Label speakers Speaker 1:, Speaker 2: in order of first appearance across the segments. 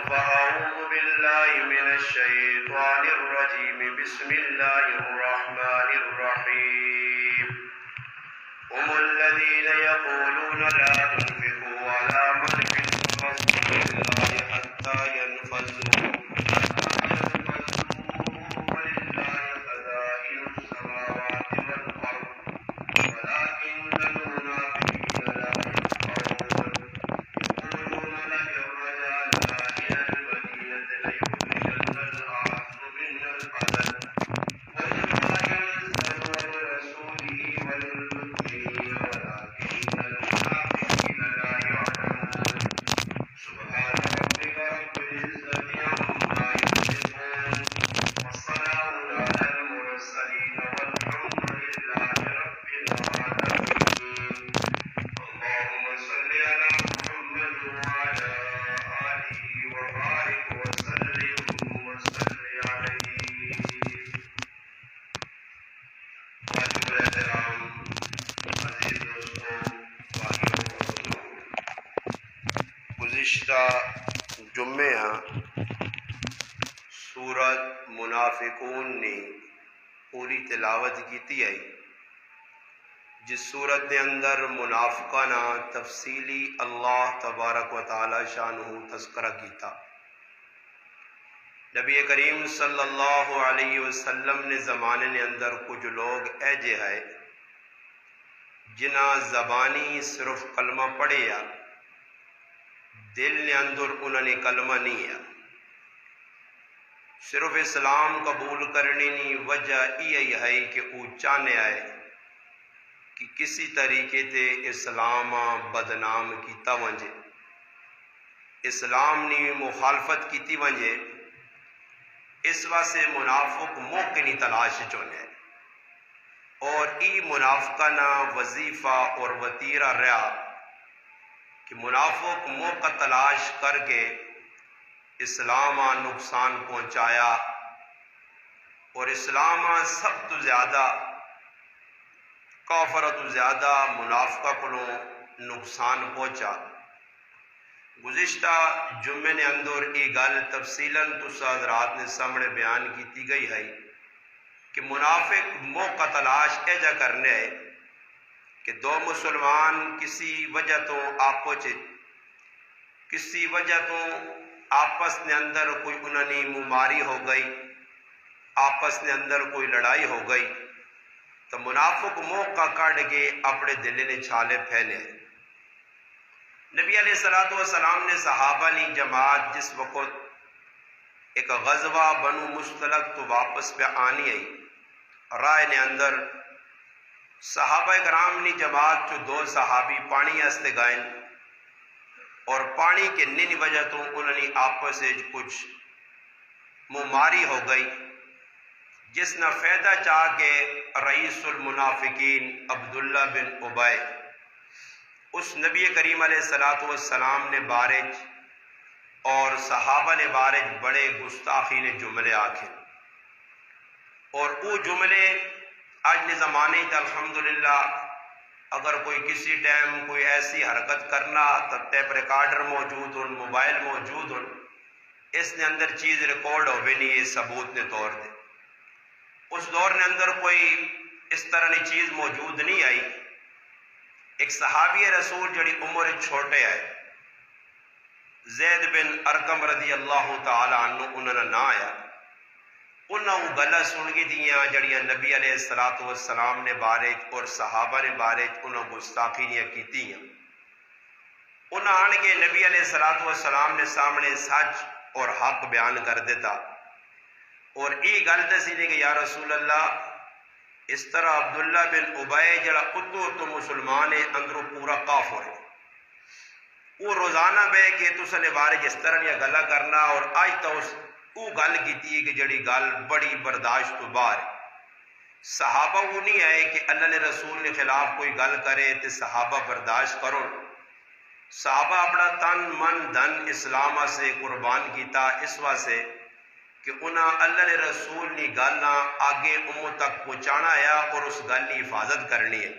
Speaker 1: فأعوذ بالله من الشيطان الرجيم بسم الله الرحمن الرحيم هم الذين يقولون لا تنفقوا على من في رسول الله حتى ينفذوا ولله خزائن السماوات والأرض ولكن المنافقين لا يفقهون يقولون لئن رجعنا إلى المدينة ليخرجن الأعز منها الأذل وإنما ينزل لرسوله وللمؤمنين ولكن المنافقين لا يعلمون سبحان ربك رب العزة عما يصفون والسلام على المرسلين والحمد لله رب العالمين اللهم صل على محمد وعلى آله وبارك وسلم وصل عليه واجب احترام عزیز دوستوں بھائیوں بزرگوں گزشتہ جمعے سورت منافقون نے پوری تلاوت کیتی ہے جس صورت کے اندر منافقانہ تفصیلی اللہ تبارک و تعالی شانہ تذکرہ کیتا نبی کریم صلی اللہ علیہ وسلم نے زمانے نے اندر کچھ لوگ ایجے ہے جنہ زبانی صرف کلمہ پڑھے یا دل نے اندر انہوں نے کلمہ نہیں ہے صرف اسلام قبول کرنے کی وجہ یہ ہے کہ وہ چاہنے آئے کہ کسی طریقے تے اسلام بدنام کیتا ونجے اسلام نے مخالفت کیتی ونجے اس واسطے منافق موقع نہیں تلاش چونے اور ای منافقانہ وظیفہ اور وطیرہ رہا کہ منافق موقع تلاش کر کے اسلام نقصان پہنچایا اور اسلام سب تو زیادہ کافرت زیادہ منافقہ کو نقصان پہنچا گزشتہ جمعے نے اندر یہ گل تفصیلاً تسا حضرات نے سامنے بیان کی گئی ہے کہ منافق موقع تلاش ایجا کرنے ہے کہ دو مسلمان کسی وجہ تو آپس نے اندر کوئی انہوں نے مماری ہو گئی آپس نے اندر کوئی لڑائی ہو گئی تو منافق موقع کاٹ کے اپنے دل نے چھالے پھیلے نبی علیہ السلام نے صحابہ نے جماعت جس وقت ایک غزوہ بنو مستلق تو واپس پہ آنی آئی رائے نے اندر صحابہ کرام نے جماعت جو دو صحابی پانی ہستے گائیں اور پانی کے نن وجہ تو انہوں نے آپس سے کچھ مماری ہو گئی جس نے فائدہ چاہ کے رئیس المنافقین عبداللہ بن ابی اس نبی کریم علیہ السلام نے بارج اور صحابہ نے بارج بڑے گستاخی نے جملے آکھے اور وہ جملے آج نے زمانے تھا الحمدللہ اگر کوئی کسی ٹائم کوئی ایسی حرکت کرنا تب ٹیپ ریکارڈر موجود ہوں موبائل موجود ہوں اس نے اندر چیز ریکارڈ ہو بھی نہیں یہ ثبوت نے طور دے اس دور نے اندر کوئی اس طرح کی چیز موجود نہیں آئی ایک صحابی رسول جڑی عمر چھوٹے آئے زید بن ارقم رضی اللہ تعالی عنہ انہوں نے نہ آیا انہوں گلہ سن گی دیاں جڑیاں نبی علیہ السلام نے بارج اور صحابہ نے بارج انہوں گستاخی نہیں کیتی ہیں انہوں آن کے نبی علیہ السلام نے سامنے سچ اور حق بیان کر دیتا اور ای گل دسی نے کہ یا رسول اللہ اس طرح عبداللہ بن ابی جڑا تو مسلمان ہے اندروں پورا کافر ہے وہ روزانہ بے کہ تس نے بارج اس طرح یا گلا کرنا اور آج تو وہ گل کی کہ جڑی گل بڑی برداشت تو باہر صحابہ وہ نہیں آئے کہ اللہ نے رسول نے خلاف کوئی گل کرے تو صحابہ برداشت کرو صحابہ اپنا تن من دھن اسلام سے قربان کیتا اس واسطے کہ انہاں اللہ نے رسول نے گلنا آگے امت تک پہنچانا ہے اور اس گل کی حفاظت کرنی ہے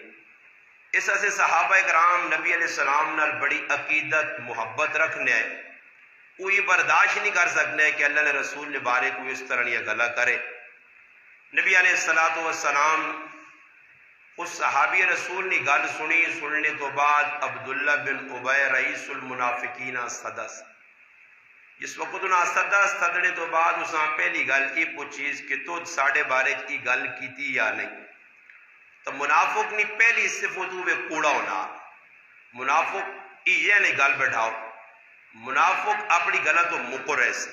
Speaker 1: اس سے صحابہ کرام نبی علیہ السلام نال بڑی عقیدت محبت رکھنے ہیں کوئی برداشت نہیں کر سکنے کہ اللہ نے رسول نے بارے کوئی اس طرح یہ گلا کرے۔ نبی علیہ الصلوۃ والسلام اس صحابی رسول نے گل سنی، سننے تو بعد عبداللہ بن ابی رئیس المنافقین صدس، جس وقت انہاں صدس صدنے تو بعد اساں پہلی گل یہ پوچھی کہ تو ساڑھے بارے کی گل کیتی یا نہیں، تو منافق نہیں پہلی صفت ہوئے کوڑا ہونا، منافق یہ نہیں گل بٹھاؤ، منافق اپنی گلہ تو مکر ایسی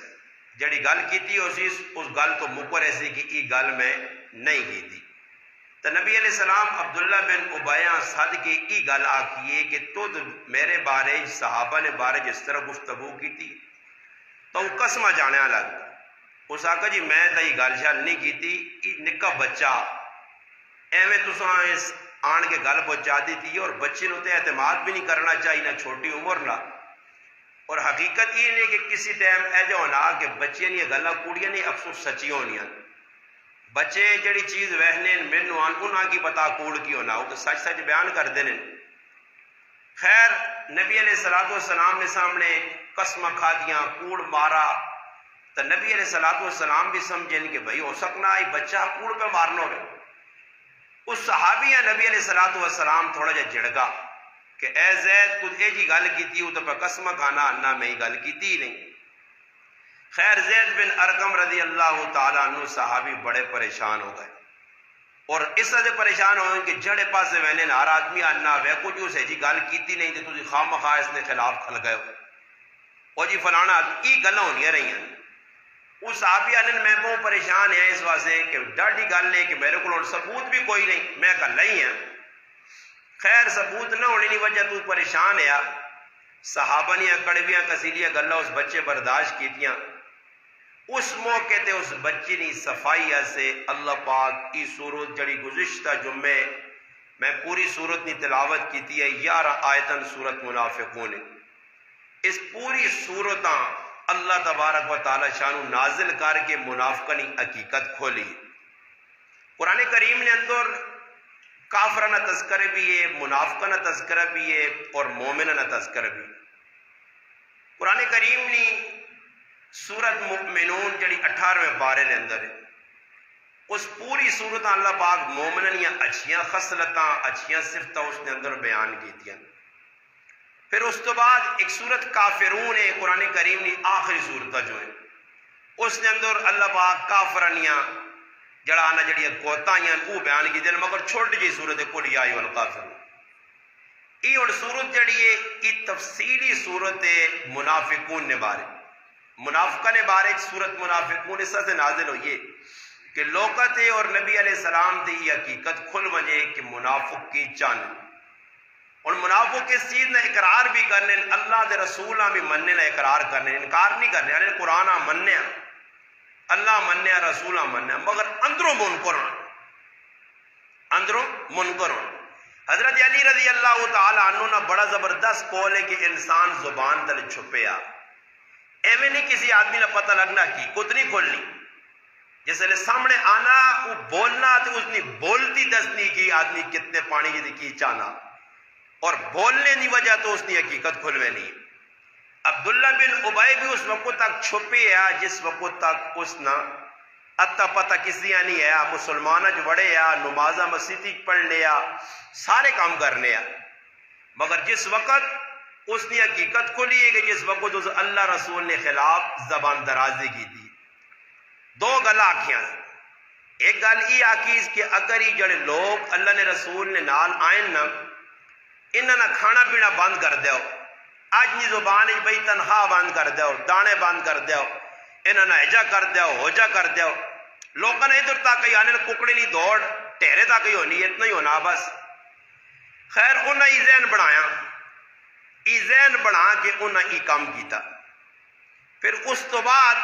Speaker 1: جڑی گل کیتی ہو سی اس گل تو مکر ایسی کہ یہ گل میں نہیں کیتی۔ تو نبی علیہ السلام عبداللہ بن ابیاں صد کے ای گل آکھیے کہ تو میرے بارے صحابہ نے بارے جس طرح گفتگو کی تھی تو وہ قسمہ جانے لگتا، اس آکھا جی میں تو یہ گل شال نہیں کی تھی، یہ نکا بچہ ایویں تساں اس آن کے گل پہنچا دی تھی، اور بچے نو تے اعتماد بھی نہیں کرنا چاہیے نہ چھوٹی عمر نہ، اور حقیقت یہ نہیں کہ کسی ٹائم ایجا ہونا کہ بچے نہیں گلاں کوڑیاں نہیں اکثر سچی ہونیاں، بچے جڑی چیز وہنے مینوں آن انہاں کی پتا کوڑ کی ہونا، وہ تو سچ سچ بیان کر دینے۔ خیر نبی علیہ الصلوۃ والسلام نے سامنے قسم کھا دیاں، کوڑ مارا، تو نبی علیہ الصلوۃ والسلام بھی سمجھیں کہ بھئی ہو سکنا ہے بچہ کوڑ پہ مارنا ہوگا۔ اس صحابیہ نبی علیہ الصلوۃ والسلام تھوڑا جا جڑگا کہ اے زید تو اے جی گل کیتی ہو تو پہ قسم کھانا نہ میں گل کیتی ہی نہیں۔ خیر زید بن ارقم رضی اللہ تعالیٰ عنہ صحابی بڑے پریشان ہو گئے، اور اس طرح سے پریشان ہوئے کہ جڑے پاسے میں نے ہر آدمی آنا وے کچھ اسے جی گل کیتی نہیں تو تسی خواہ مخواہ اس نے خلاف کھل گئے ہو، اور جی فلانا ای گلاں ہونی رہی ہیں۔ اس صحابی آنے میں بہت پریشان ہے اس واسطے کہ ڈاڈی گل ہے کہ میرے کو ثبوت بھی کوئی نہیں، میں کہا نہیں ہے۔ خیر ثبوت نہ ہونے کی وجہ تو پریشان ہے، صحابہ نے کڑویاں کسیلیاں گلا اس بچے برداشت کیتیاں۔ اس موقع تے اس بچی نے صفائی سے اللہ پاک کی صورت جڑی گزشتہ جمعے میں پوری صورت نے تلاوت کیتی ہے 11 آیتن صورت منافقون، اس پوری صورتاں اللہ تبارک و تعالی شانو نازل کر کے منافقانی حقیقت کھولی۔ قرآن کریم نے اندر کافرانہ تذکرہ بھی ہے، منافقانہ تذکرہ بھی ہے، اور مومنانہ تذکرہ بھی۔ قرآن کریم نے سورت مؤمنون جڑی 18ویں پارے نے اندر ہے، اس پوری صورت اللہ پاک مومنانیاں اچھیاں خصلتاں اچھیاں صفتاں اس نے اندر بیان کیتیاں۔ پھر اس تو بعد ایک سورت کافرون ہے قرآن کریم نے آخری صورتہ جو ہے اس نے اندر اللہ پاک کافرانیاں جڑا آنا جڑی کوتاہیاں وہ بیان کی دن، مگر چھوٹی جی صورت ہے قل یا ایھا الکافرون۔ یہ اور صورت جڑی ہے یہ تفصیلی صورت ہے منافقون نے بارے، منافقہ نے بارے ایک صورت منافقون اس سے نازل ہوئی کہ لوکت ہے، اور نبی علیہ السلام تے یہ حقیقت کھل وجے کہ منافق کی چاند، اور منافق اس چیز نے اقرار بھی کرنے، اللہ دے رسولہ بھی مننے نہ اقرار کرنے، انکار نہیں کرنے، یعنی قرآن مننے اللہ مننے رسولہ مننے، مگر اندروں منکر اندروں منکر۔ حضرت علی رضی اللہ تعالی عنہ نے بڑا زبردست قول ہے کہ انسان زبان تلے چھپے ایویں نہیں کسی آدمی نے پتہ لگنا کی کت نہیں کھولنی، جس لئے سامنے آنا وہ بولنا تو اس نے بولتی دسنی کی آدمی کتنے پانی جی کی چانا، اور بولنے دی وجہ تو اس نے حقیقت کھلوے نہیں۔ عبداللہ بن ابی بھی اس وقت تک چھپے جس وقت تک اس نے اتا پتہ کسی نہیں ہے، مسلمانہ جو بڑے نمازہ مسیحی پڑھ لیا سارے کام کرنے مگر جس وقت اس نے حقیقت کھلی ہے کہ جس وقت اس اللہ رسول نے خلاف زبان درازی کی تھی، دو گل آکھیاں، ایک گل یہ آکھیز کہ اگر یہ جڑے لوگ اللہ نے رسول نے نال آئین نا انہاں نہ کھانا پینا بند کر دیو، آج نی زبان بھئی تنخواہ بند کر دیو، دانے بند کر دیو، انہاں نہ اجا کر دیو ہوجا کر دیو، لوگاں نے ادھر تک آنے ککڑے نہیں دوڑ ٹہرے تک ہی ہونی، اتنا ہی ہونا بس۔ خیر انہاں ہی ذہن بنایا، ای ذہن بنا کے انہاں ای کام کیتا۔ پھر اس تو بعد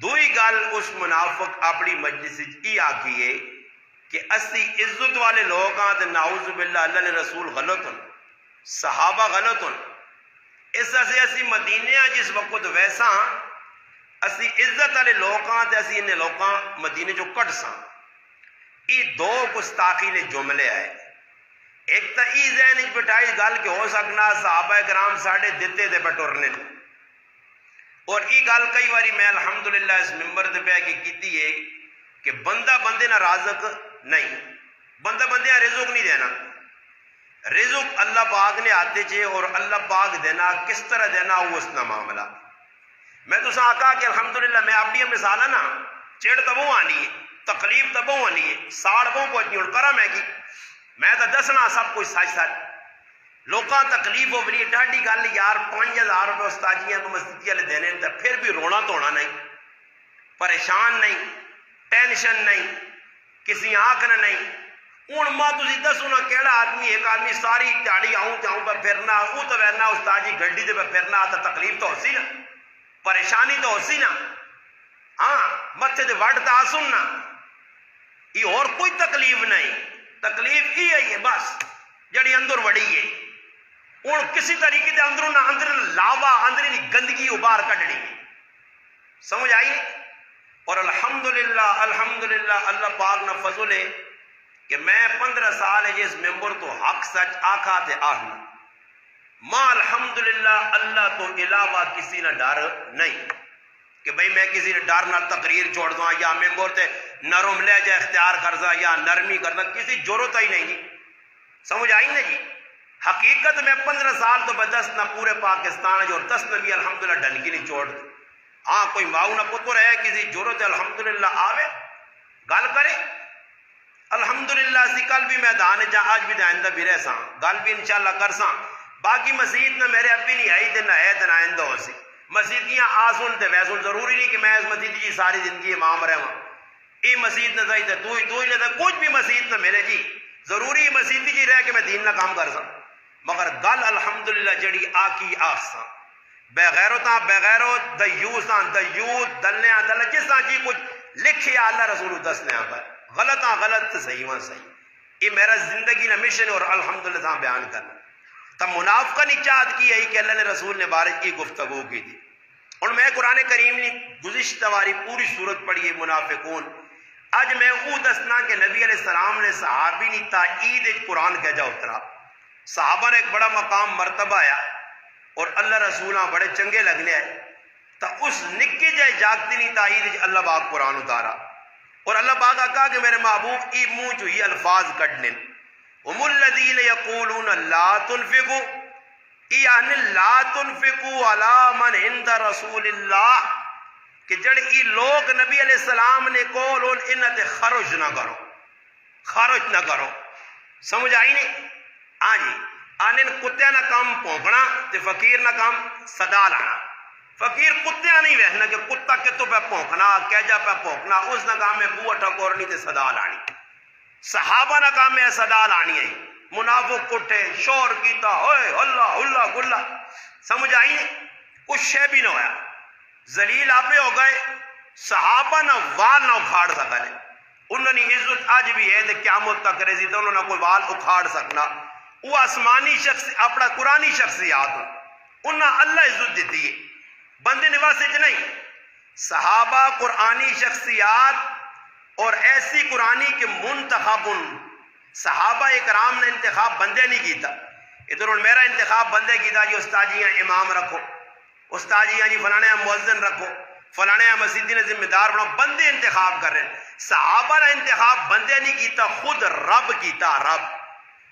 Speaker 1: دوئی گل اس منافق اپنی مجلس ای آکھیے کہ اسی عزت والے لوگ ہاں تے نعوذ باللہ اللہ نے رسول غلط ہن، صحابہ غلط ہن، اس سے اسی مدینہ جس وقت ویسا اسی عزت والے لوگ ہاں تے اسی انہیں لوگاں مدینے جو کٹ ساں۔ ای دو گستاخی نے جملے آئے، ایک تا ای ذہن بٹائی گل کہ ہو سکنا صحابہ کرام ساڑھے دیتے دے بٹورنے، اور یہ گل کئی باری میں الحمدللہ اس ممبر تے بہ کے کیتی ہے کہ بندہ بندے نہ رازق نہیں، بندہ بندے نہ رزق نہیں دینا، رزق اللہ پاک نے آتے چھے، اور اللہ پاک دینا کس طرح دینا وہ اس نا معاملہ۔ میں تو سا کہا کہ الحمدللہ میں اپنی مثال ہے نا، چیڑ تبوں آنی ہے، تکلیف تبوں آنی ہے، ساڑ بوں پہنچنی، اور کرا میں تو دسنا سب کچھ سچ سچ، لوکاں تکلیف ہو بنی ڈاڈی گل یار 5000 روپے استادیاں کو مسجد والے دینے تو پھر بھی رونا توڑا نہیں، پریشان نہیں، ٹینشن نہیں، کسی آنکھنا نہیں۔ ہوں ماں تھی دسو نا کہڑا آدمی، ایک آدمی ساری دیہڑی آؤں تے آؤں پہ پھرنا، وہ تو وہنا استاد جی گڈی تے پہ پھرنا، تو تکلیف تو ہوسی نا، پریشانی تو ہوسی نا، ہاں متھے تے وڈ تا سننا، یہ اور کوئی تکلیف نہیں، تکلیف یہ ہے بس جڑی اندر وڑی ہے۔ ہوں کسی طریقے سے اندروں نہ اندر لاوا اندر کی گندگی ابار کڈنی ہے، سمجھ آئی؟ اور الحمدللہ الحمدللہ اللہ پاک نہ فضل ہے کہ میں 15 سال ہے جس ممبر تو حق سچ آکھا تے آہنا، ماں الحمدللہ اللہ تو علاوہ کسی نہ ڈر نہیں کہ بھئی میں کسی نے ڈر نہ تقریر چھوڑ دوں یا ممبر تے نرم لہجہ اختیار کردا یا نرمی کردا، کسی ضرورت ہی نہیں جی، سمجھ آئی نا جی؟ حقیقت میں 15 سال تو بدست نہ پورے پاکستان جو 10 نبی الحمدللہ ڈنکی نہیں چھوڑ دی، ہاں کوئی ماؤ نہ پتر ہے کسی ضرورت الحمدللہ آوے گل کرے، الحمدللہ اسی کل بھی میدان جا آج بھی آئندہ بھی رہ ساں گل بھی انشاءاللہ کر ساں، باقی مسجد نہ میرے ابھی نہیں آئی تے نہ ہے تے نہ آئندہ ہو سی، مسجدیاں آسن تے ویسن، ضروری نہیں کہ میں اس مسجد جی ساری زندگی امام رہواں، یہ مسجد نہ صحیح تے تو ہی نہ کچھ بھی مسجد نہ ملے جی، ضروری مسجد جی رہ کے میں دین نہ کام کر ساں، مگر گل الحمدللہ جڑی آکی آساں بغیرتاں بغیرت دیوساں دیوت دلیاں دل جس طرح جی کچھ لکھیا اللہ رسول دسنے پر غلطاں غلط تے صحیح وہاں صحیح، یہ میرا زندگی نہ مشن اور الحمدللہ تاں بیان کرنا۔ تب منافقہ نہیں چاہت کی ہے کہ اللہ نے رسول نے بارش کی گفتگو کی تھی، اور میں قرآن کریم نے گزشتہ واری پوری صورت پڑھی ہے منافقون، آج میں او دسنا کہ نبی علیہ السلام نے صحابی نے تائید قرآن کہہ جا اترا، صحابہ نے ایک بڑا مقام مرتبہ آیا اور اللہ رسولہ بڑے چنگے لگنے آئے، تو اس نکی جائے جاگتی نہیں تائید اللہ باغ قرآن اتارا، اور اللہ باغ کہا کہ میرے محبوب ای منہ جو ہی الفاظ کٹنے، ہم الذین یقولون لا تنفقوا، یعنی لا تنفقوا علی من عند رسول اللہ، کہ جڑ ای لوگ نبی علیہ السلام نے کول انہاں تے خرچ نہ کرو، خرچ نہ کرو، سمجھ آئی نہیں؟ ہاں جی، آنن کتیا نہ کام پونکنا تے فقیر نہ کام صدا لانا، فقیر کتیا نہیں ویسنا کہ کتا کتوں پہ پونکنا کیجا پہ پونکنا، اس نہ کام میں بوہ ٹھکورنی تے صدا لانی، صحابہ نہ کام میں صدا لانی ہے، منافق کٹھے شور کیتا ہوئے اللہ اللہ گلہ، سمجھ آئی نہیں؟ کچھ شے بھی نہ ہویا، ذلیل آپے ہو گئے، صحابہ نہ وال نہ اکھاڑ سکا لے، انہوں نے عزت آج بھی ہے کہ قیامت تک رہی تو انہوں نے کوئی وال اکھاڑ سکنا، وہ آسمانی شخص اپنا قرآنی شخصیات انہاں اللہ عزت دیتی ہے، بندے نواسے چ نہیں، صحابہ قرآنی شخصیات اور ایسی قرآنی کے منتخب، صحابہ اکرام نے انتخاب بندے نہیں کیتا، ادھر میرا انتخاب بندے کیتا جی استاجیاں امام رکھو، استاجیاں جی فلانے مؤذن رکھو، فلانے مسجد نے ذمہ دار بناؤ، بندے انتخاب کر رہے ہیں، صحابہ نے انتخاب بندے نہیں کیتا، خود رب کیتا، رب،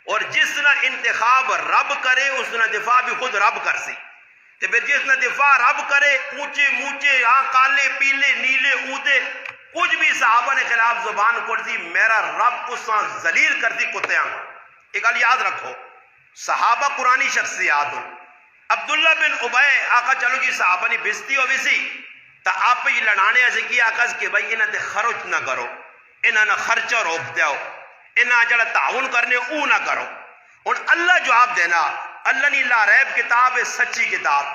Speaker 1: اور جس نے انتخاب رب کرے اس نے دفاع بھی خود رب کر سی، تو پھر جس نے دفاع رب کرے اونچے موچے ہاں کالے پیلے نیلے اودے کچھ بھی صحابہ نے خلاف زبان کرتی، میرا رب اس سے ذلیل کرتی کتیاں، ایک گل یاد رکھو، صحابہ قرآنی شخصیات، عبداللہ بن ابی آقا چلو جی صحابہ نے بستی ہو سی تو آپ یہ لڑانے ایسے کیا آقا کہ بھائی انہاں تے خرچ نہ کرو، انہاں نہ خرچہ روک دیو، انہاں جڑا تعاون کرنے او نہ کرو، اور اللہ جواب دینا، اللہ نے لا ریب کتاب ہے، سچی کتاب،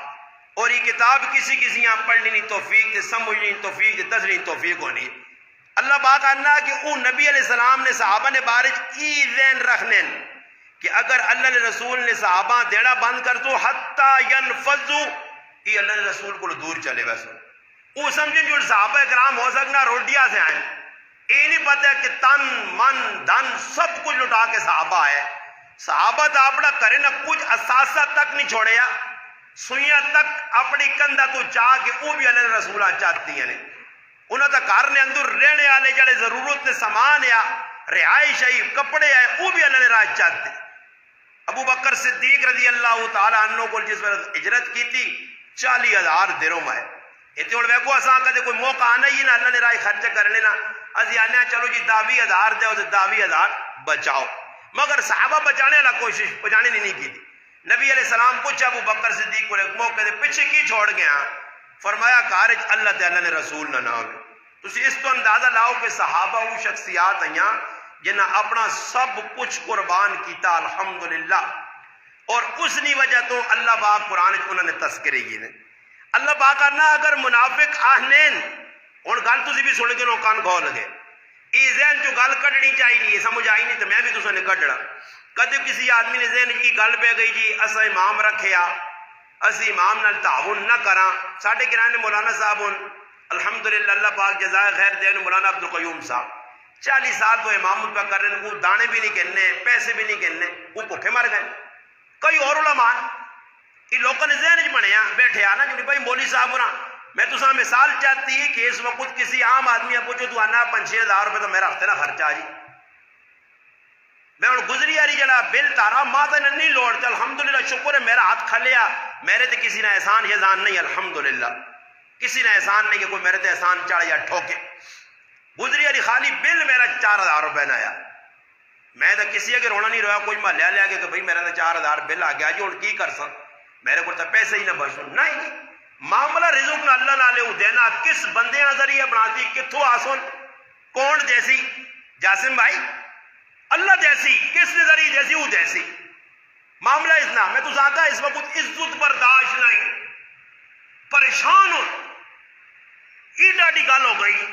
Speaker 1: اور یہ کتاب کسی یہاں پڑھنی نہیں توفیق تے سمجھنی نہیں توفیق تے تسلیم توفیق ہونی، اللہ پاک کہنا کہ او نبی علیہ السلام نے صحابہ نے بارش ای ذہن رکھنے کہ اگر اللہ نے رسول نے صحابہ دینا بند کر تو حتی ینفذو، یہ اللہ نے رسول کو دور چلے ویسے، وہ سمجھیں جو صحابہ اکرام ہو سکنا روڈیا سے آئیں، یہ نہیں پتہ کہ تن من دن سب کچھ لٹا کے صحابہ آئے، صحابہ تو اپنا کرے نہ کچھ اثاثہ تک نہیں چھوڑے یا، سوئیاں تک اپنی کندھا تو چاہ کے وہ بھی اللہ رسولہ چاہتی ہیں انہوں نے گھر نے اندر رہنے والے جڑے ضرورت نے سامان یا رہائش ہے کپڑے ہے وہ بھی اللہ نے راج چاہتے. ابو بکر صدیق رضی اللہ تعالیٰ عنہ کو جس وقت ہجرت کی تھی 40,000 درہم ہے. اتنے ہوں ویکو اساں کدے کوئی موقع آنا ہی نہ اللہ نے راہ خرچ کر لینا اسی آنے چلو جی 20,000 دے 20,000 بچاؤ. مگر صحابہ بچانے والا کوشش بچانے نہیں کی تھی. نبی علیہ السلام پوچھا ابو بکر صدیق کو ایک موقع دے پیچھے کی چھوڑ گیا؟ فرمایا کارج اللہ تعالیٰ نے رسول نہ ہوئے. تسی اس تو اندازہ لاؤ کہ صحابہ وہ شخصیات ہیں جنہاں اپنا سب کچھ قربان کیتا الحمدللہ اور اس نی وجہ تو اللہ پاک قرآن انہوں نے تذکرے کی نے. اللہ پاک کرنا اگر منافق آہنین ان گل تسی بھی سن کے نو کان کھول لگے یہ ذہن جو گل کڈنی چاہیے سمجھ آئی نہیں تو میں بھی تسا نے کڈنا. کدے کسی آدمی نے ذہن کی گل پہ گئی جی اسا امام رکھیا اسی امام نال تعاون نہ کراں. ساڈے گرانے مولانا صاحب الحمدللہ اللہ پاک جزائے خیر دے مولانا عبد القیوم صاحب 40 سال تو امام پہ کر رہے ہیں. وہ دانے بھی نہیں کہنے پیسے بھی نہیں کہنے وہ بھوکے مر گئے. کئی اور علماء یہ لوگوں نے ذہن بنیا بیٹھے آنا جو بھائی مولوی صاحب ہونا میں تو سا مثال چاہتی ہے کہ اس وقت کسی عام آدمی پوچھو تو آنا 5-6 ہزار روپے تو میرا ہفتے نہ خرچہ جی میں ہوں گزری آ رہی جڑا بل تارا ماں تو نہیں لوڑ تے الحمدللہ شکر ہے میرا ہاتھ کھلیا میرے تے کسی نے احسان یزان نہیں الحمدللہ کسی نے احسان نہیں کہ کوئی میرے تے احسان چڑھ یا ٹھوکے. گزری آ رہی خالی بل میرا 4,000 روپے نہ آیا. میں تو کسی اگر رونا نہیں رہا کوئی محلہ لیا کہ بھائی میرا تو 4,000 بل آ گیا جی ہوں کی کر سن میرے کو تو پیسے ہی نہ بچوں نہیں. معاملہ رزق نہ اللہ نہ لے دینا کس بندے ذریعہ بناتی کتوں آسن کون جیسی جاسم بھائی اللہ جیسی کس نے ذریعے جیسی وہ جیسی معاملہ اتنا میں تو زیادہ اس وقت عزت برداشت نہیں پریشان ہوں یہ ڈاڈی گل ہو گئی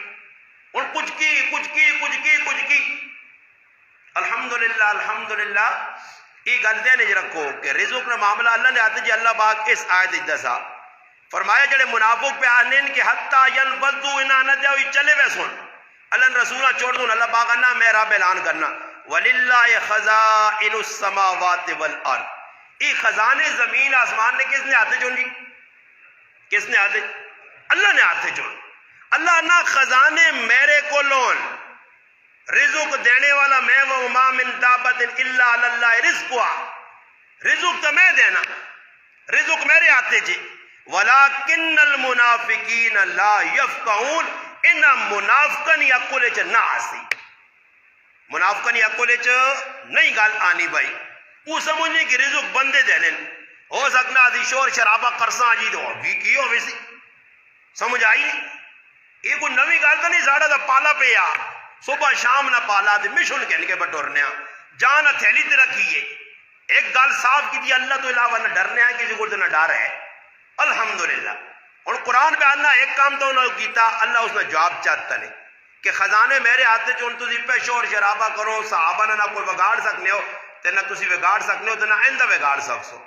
Speaker 1: اور کچھ کی الحمدللہ یہ گل دے رکھو کہ رزق نے معاملہ اللہ نے آتے جی اللہ پاک اس آیت دسا فرمایا جڑے منافق پہ آنے کہ حتی ینفذو انہاں نہ جاؤ چلے وے سن اللہ رسولہ چھوڑ دوں اللہ پاک انا میں رب اعلان کرنا وَلِلَّهِ خَزَائِنُ السَّمَاوَاتِ وَالْأَرْضِ یہ خزانے زمین آسمان نے کس نے آتے چون جی کس نے آتے اللہ نے آتے چون اللہ نہ خزانے میرے کو لون رزق دینے والا میں وَمَا مِن دَابَّةٍ إِلَّا عَلَى اللَّهِ رِزْقُهَا رزق تو میں دینا رزق میرے آتے جی وَلَكِنَّ الْمُنَافِقِينَ لَا يَفْقَهُونَ انہا منافقن یا کلے چا نہ آسی منافقن یا کلے چا نہیں گال آنی بھائی وہ سمجھنے کی رزق بندے دے لیں ہو سکنا آدھی شور شرابہ کرساں جی دو بھی کی ہو ویسی سمجھ آئی نہیں یہ کوئی نوی گال تو نہیں ساڑھا تھا پالا پہ یا صبح شام نہ پالا تھے مشن کے ان کے بٹورنے جانا تھیلی تے رکھیے ایک گال صاف کی دی اللہ تو علاوہ نہ ڈرنے آئے کسی کو نہ ڈر ہے الحمدللہ. اور قرآن پہ آنا ایک کام تو انہوں نے کیتا اللہ اس نے جواب چاہتا نہیں کہ خزانے میرے ہاتھ چون تسی پہ شور شرابہ کرو صحابہ نہ کوئی بگاڑ سکنے ہو تے نہ تسی بگاڑ سکنے ہو تے نہ آئندہ بگاڑ سکسو.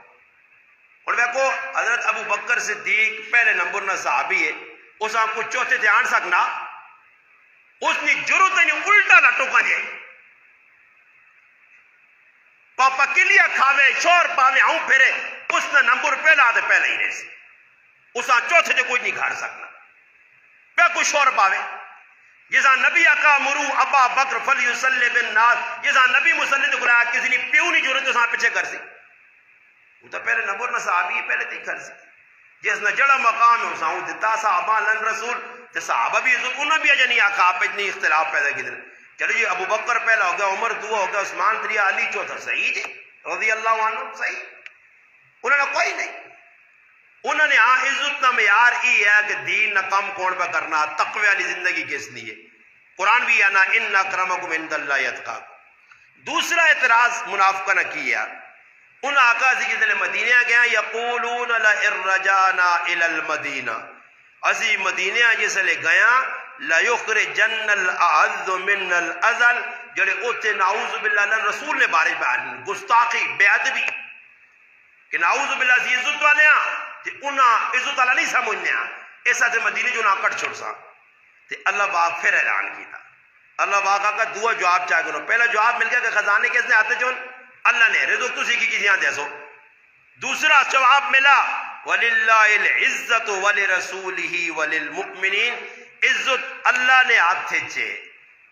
Speaker 1: اور دیکھو حضرت ابو بکر صدیق پہلے نمبر نہ صحابی ہے اس آپ کو چوتھے تھے آن سکنا اس نے جرت نہیں الٹا نہ ٹوکا جائے پاپا کلیا کھاوے شور پاوے آؤں پھرے اس نے نمبر پہلا دے پہلے ہی رہے سی اس آپ چوتھے تھے کوئی نہیں کھاڑ سکنا پہ کوئی شور پاوے جیسا نبی آقا مرو ابا بکر فلیسلی بن ناس جیسا نبی مسلی تو کرایا کسی نے پیو نہیں جرت اس آپ پیچھے کر سی وہ تو پہلے نمبر نہ صحابی پہلے تھی کر سی جس نے جڑا مقام ہے اساں دیتا صحابہ لن رسول تے صحابہ بھی عزت انہوں بھی اجنی آقا آپ اتنی اختلاف پیدا کی دن چلو جی ابو بکر پہلا ہو گیا عمر دو ہو گیا عثمان تریا علی چوتھا صحیح جی رضی اللہ عنہ صحیح انہوں نے کوئی نہیں انہوں نے ہاں عزت نہ معیار ای ہے کہ دین نہ کم کون پہ کرنا تقوی والی زندگی کس لیے قرآن بھی ہے نا ان اکرمکم عند اللہ اتقاکم. دوسرا اعتراض منافقہ نہ کیا ان آقا سے جس نے مدینہ گیا یقولون لئن رجعنا الى المدینہ اسی مدینہ جس لے گیا لیخرجن الاعز من الازل جڑے اوتے نعوذ باللہ اللہ رسول نے بارے پہ گستاخی بے ادبی کہ نعوذ باللہ سی عزت والے تے انہاں عزت والا نہیں سمجھنے ایسا تے مدینے جو نہ کٹ چھوڑ سا تے اللہ پاک پھر اعلان کیتا اللہ پاک کا دعا جواب چاہ گنو پہلا جواب مل گیا کہ خزانے کس نے آتے چون اللہ نے رزق تو سی کی کسی یہاں دے سو دوسرا جواب ملا وَلِلَّهِ الْعِزَّةُ وَلِرَسُولِهِ وَلِلْمُؤْمِنِينَ عزت اللہ نے ہاتھے چھے،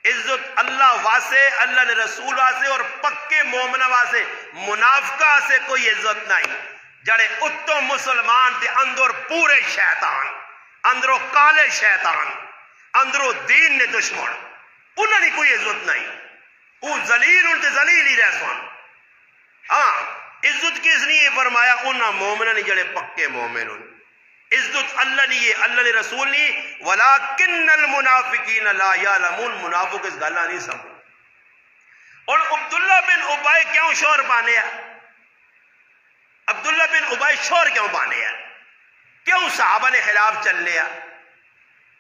Speaker 1: عزت اللہ واسے، اللہ نے رسول واسے اور پکے مومنہ واسے، منافقہ سے کوئی عزت نہیں۔ جڑے اتو مسلمان تھے اندر پورے شیطان، اندروں کالے شیطان، اندروں دین نے دشمن، انہوں نے کوئی عزت نہیں، وہ ذلیل ان تے ذلیل ہی رہ سوان۔ ہاں عزت کس لیے فرمایا؟ انہاں مومنہ نے جڑے پکے مومن ہوں۔ عزت اللہ نے یہ اللہ نے رسول نے، وَلَكِنَّ الْمُنَافِقِينَ لَا يَعْلَمُونَ، منافق اس گالہ نہیں سمجھ۔ اور عبداللہ بن ابی کیوں شور بانے ہیں؟ عبداللہ بن ابی شور کیوں بانے ہیں؟ کیوں صحابہ نے خلاف چلنے ہیں؟